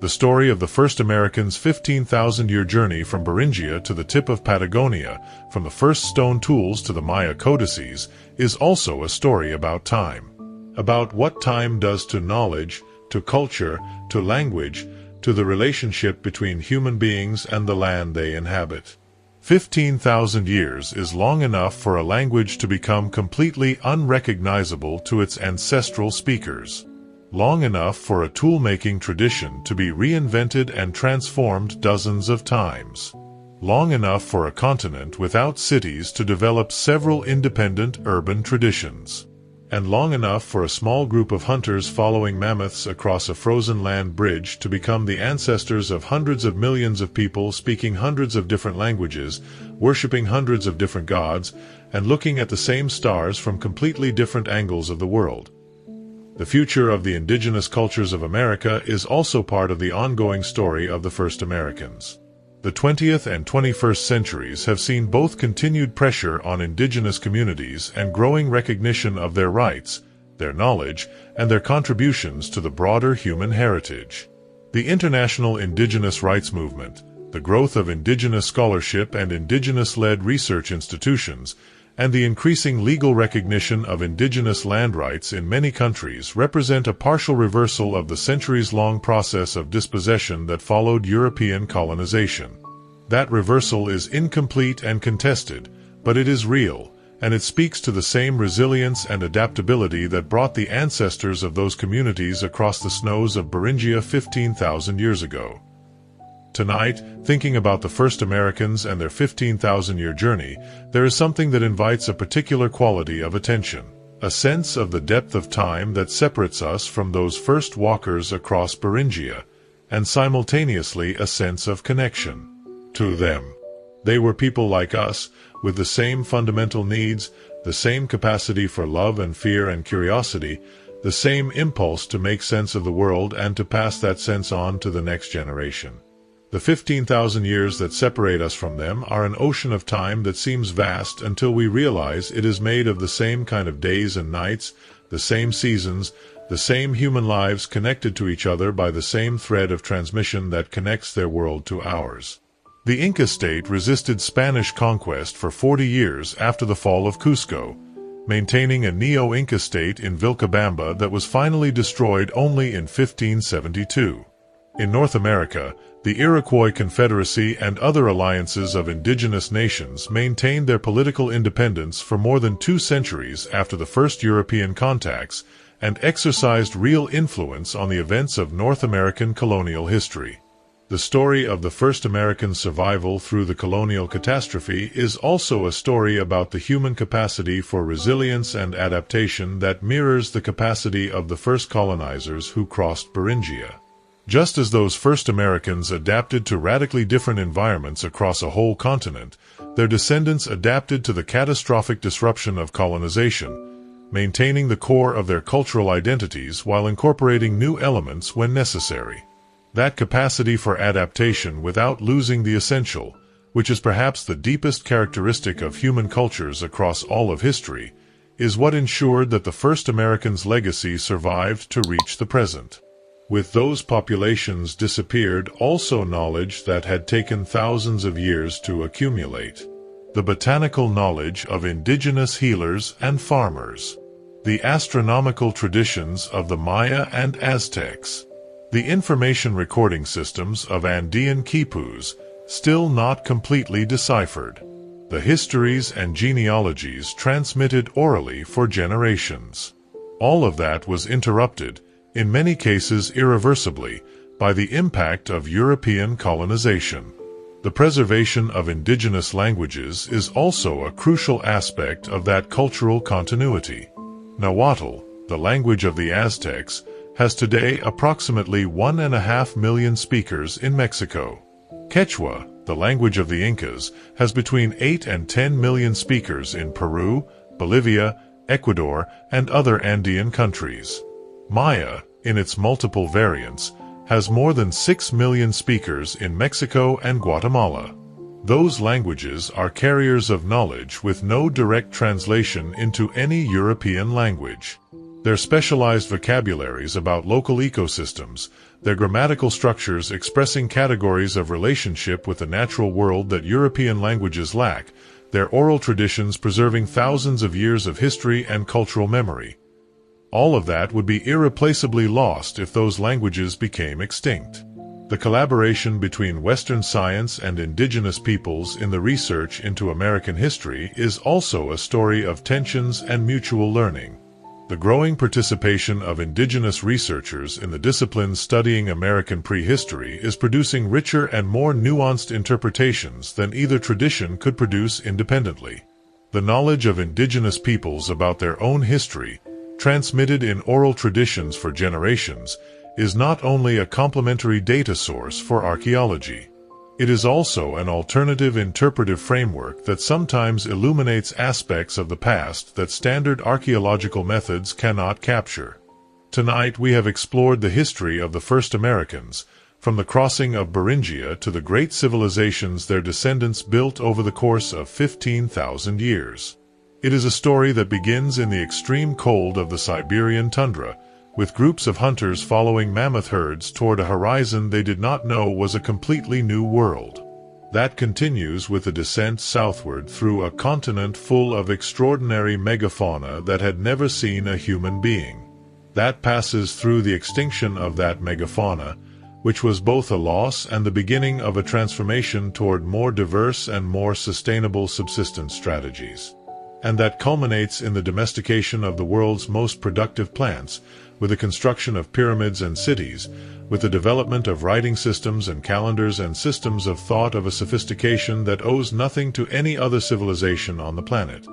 Speaker 1: The story of the first Americans' 15,000-year journey from Beringia to the tip of Patagonia, from the first stone tools to the Maya codices, is also a story about time. About what time does to knowledge, to culture, to language, to the relationship between human beings and the land they inhabit. 15,000 years is long enough for a language to become completely unrecognizable to its ancestral speakers. Long enough for a tool-making tradition to be reinvented and transformed dozens of times. Long enough for a continent without cities to develop several independent urban traditions. And long enough for a small group of hunters following mammoths across a frozen land bridge to become the ancestors of hundreds of millions of people speaking hundreds of different languages, worshipping hundreds of different gods, and looking at the same stars from completely different angles of the world. The future of the indigenous cultures of America is also part of the ongoing story of the first Americans. The 20th and 21st centuries have seen both continued pressure on indigenous communities and growing recognition of their rights, their knowledge, and their contributions to the broader human heritage. The international indigenous rights movement, the growth of indigenous scholarship and indigenous-led research institutions, and the increasing legal recognition of indigenous land rights in many countries represent a partial reversal of the centuries-long process of dispossession that followed European colonization. That reversal is incomplete and contested, but it is real, and it speaks to the same resilience and adaptability that brought the ancestors of those communities across the snows of Beringia 15,000 years ago. Tonight, thinking about the first Americans and their 15,000-year journey, there is something that invites a particular quality of attention, a sense of the depth of time that separates us from those first walkers across Beringia, and simultaneously a sense of connection to them. They were people like us, with the same fundamental needs, the same capacity for love and fear and curiosity, the same impulse to make sense of the world and to pass that sense on to the next generation. The 15,000 years that separate us from them are an ocean of time that seems vast until we realize it is made of the same kind of days and nights, the same seasons, the same human lives connected to each other by the same thread of transmission that connects their world to ours. The Inca state resisted Spanish conquest for 40 years after the fall of Cusco, maintaining a Neo-Inca state in Vilcabamba that was finally destroyed only in 1572. In North America, the Iroquois Confederacy and other alliances of indigenous nations maintained their political independence for more than 2 centuries after the first European contacts and exercised real influence on the events of North American colonial history. The story of the first American survival through the colonial catastrophe is also a story about the human capacity for resilience and adaptation that mirrors the capacity of the first colonizers who crossed Beringia. Just as those first Americans adapted to radically different environments across a whole continent, their descendants adapted to the catastrophic disruption of colonization, maintaining the core of their cultural identities while incorporating new elements when necessary. That capacity for adaptation without losing the essential, which is perhaps the deepest characteristic of human cultures across all of history, is what ensured that the first Americans' legacy survived to reach the present. With those populations disappeared also knowledge that had taken thousands of years to accumulate. The botanical knowledge of indigenous healers and farmers. The astronomical traditions of the Maya and Aztecs. The information recording systems of Andean Quipus, still not completely deciphered. The histories and genealogies transmitted orally for generations. All of that was interrupted, in many cases irreversibly, by the impact of European colonization. The preservation of indigenous languages is also a crucial aspect of that cultural continuity. Nahuatl, the language of the Aztecs, has today approximately 1.5 million speakers in Mexico. Quechua, the language of the Incas, has between 8 and 10 million speakers in Peru, Bolivia, Ecuador, and other Andean countries. Maya, in its multiple variants, has more than 6 million speakers in Mexico and Guatemala. Those languages are carriers of knowledge with no direct translation into any European language. Their specialized vocabularies about local ecosystems, their grammatical structures expressing categories of relationship with the natural world that European languages lack, their oral traditions preserving thousands of years of history and cultural memory. All of that would be irreplaceably lost if those languages became extinct. The collaboration between Western science and indigenous peoples in the research into American history is also a story of tensions and mutual learning. The growing participation of indigenous researchers in the disciplines studying American prehistory is producing richer and more nuanced interpretations than either tradition could produce independently. The knowledge of indigenous peoples about their own history, transmitted in oral traditions for generations, is not only a complementary data source for archaeology. It is also an alternative interpretive framework that sometimes illuminates aspects of the past that standard archaeological methods cannot capture. Tonight we have explored the history of the first Americans, from the crossing of Beringia to the great civilizations their descendants built over the course of 15,000 years. It is a story that begins in the extreme cold of the Siberian tundra, with groups of hunters following mammoth herds toward a horizon they did not know was a completely new world. That continues with a descent southward through a continent full of extraordinary megafauna that had never seen a human being. That passes through the extinction of that megafauna, which was both a loss and the beginning of a transformation toward more diverse and more sustainable subsistence strategies. And that culminates in the domestication of the world's most productive plants, with the construction of pyramids and cities, with the development of writing systems and calendars and systems of thought of a sophistication that owes nothing to any other civilization on the planet.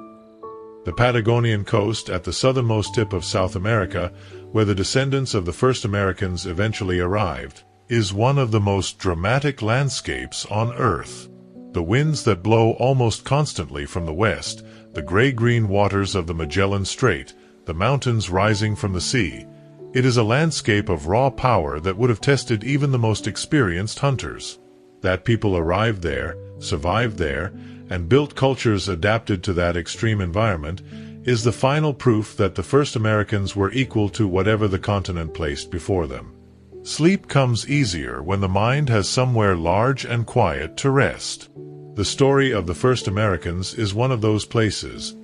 Speaker 1: The Patagonian coast at the southernmost tip of South America, where the descendants of the first Americans eventually arrived, is one of the most dramatic landscapes on Earth. The winds that blow almost constantly from the west, the gray-green waters of the Magellan Strait, the mountains rising from the sea. It is a landscape of raw power that would have tested even the most experienced hunters. That people arrived there, survived there, and built cultures adapted to that extreme environment is the final proof that the first Americans were equal to whatever the continent placed before them. Sleep comes easier when the mind has somewhere large and quiet to rest. The story of the first Americans is one of those places.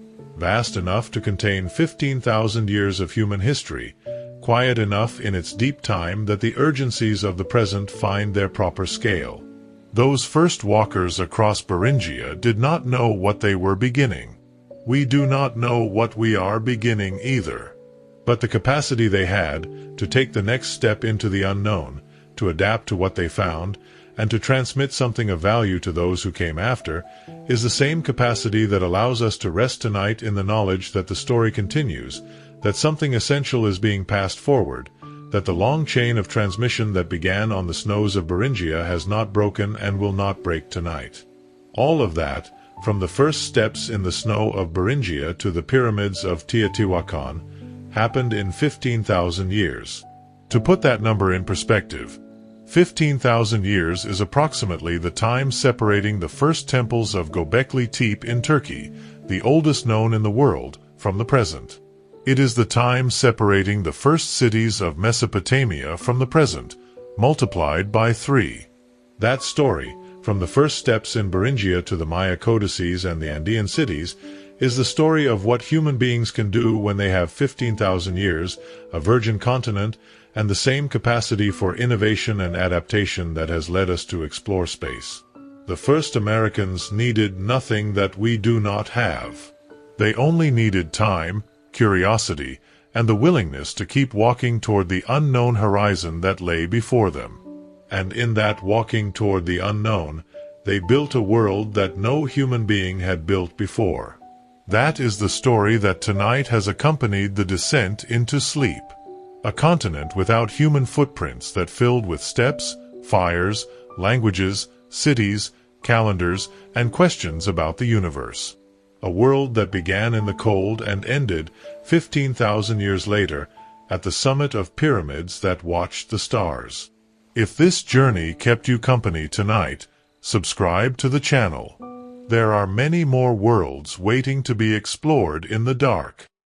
Speaker 1: vast enough to contain 15,000 years of human history, quiet enough in its deep time that the urgencies of the present find their proper scale. Those first walkers across Beringia did not know what they were beginning. We do not know what we are beginning either. But the capacity they had to take the next step into the unknown, to adapt to what they found, and to transmit something of value to those who came after, is the same capacity that allows us to rest tonight in the knowledge that the story continues, that something essential is being passed forward, that the long chain of transmission that began on the snows of Beringia has not broken and will not break tonight. All of that, from the first steps in the snow of Beringia to the pyramids of Teotihuacan, happened in 15,000 years. To put that number in perspective, 15,000 years is approximately the time separating the first temples of Göbekli Tepe in Turkey, the oldest known in the world, from the present. It is the time separating the first cities of Mesopotamia from the present, multiplied by 3. That story, from the first steps in Beringia to the Maya codices and the Andean cities, is the story of what human beings can do when they have 15,000 years, a virgin continent, and the same capacity for innovation and adaptation that has led us to explore space. The first Americans needed nothing that we do not have. They only needed time, curiosity, and the willingness to keep walking toward the unknown horizon that lay before them. And in that walking toward the unknown, they built a world that no human being had built before. That is the story that tonight has accompanied the descent into sleep. A continent without human footprints that filled with steps, fires, languages, cities, calendars, and questions about the universe. A world that began in the cold and ended 15,000 years later at the summit of pyramids that watched the stars. If this journey kept you company tonight, subscribe to the channel. There are many more worlds waiting to be explored in the dark.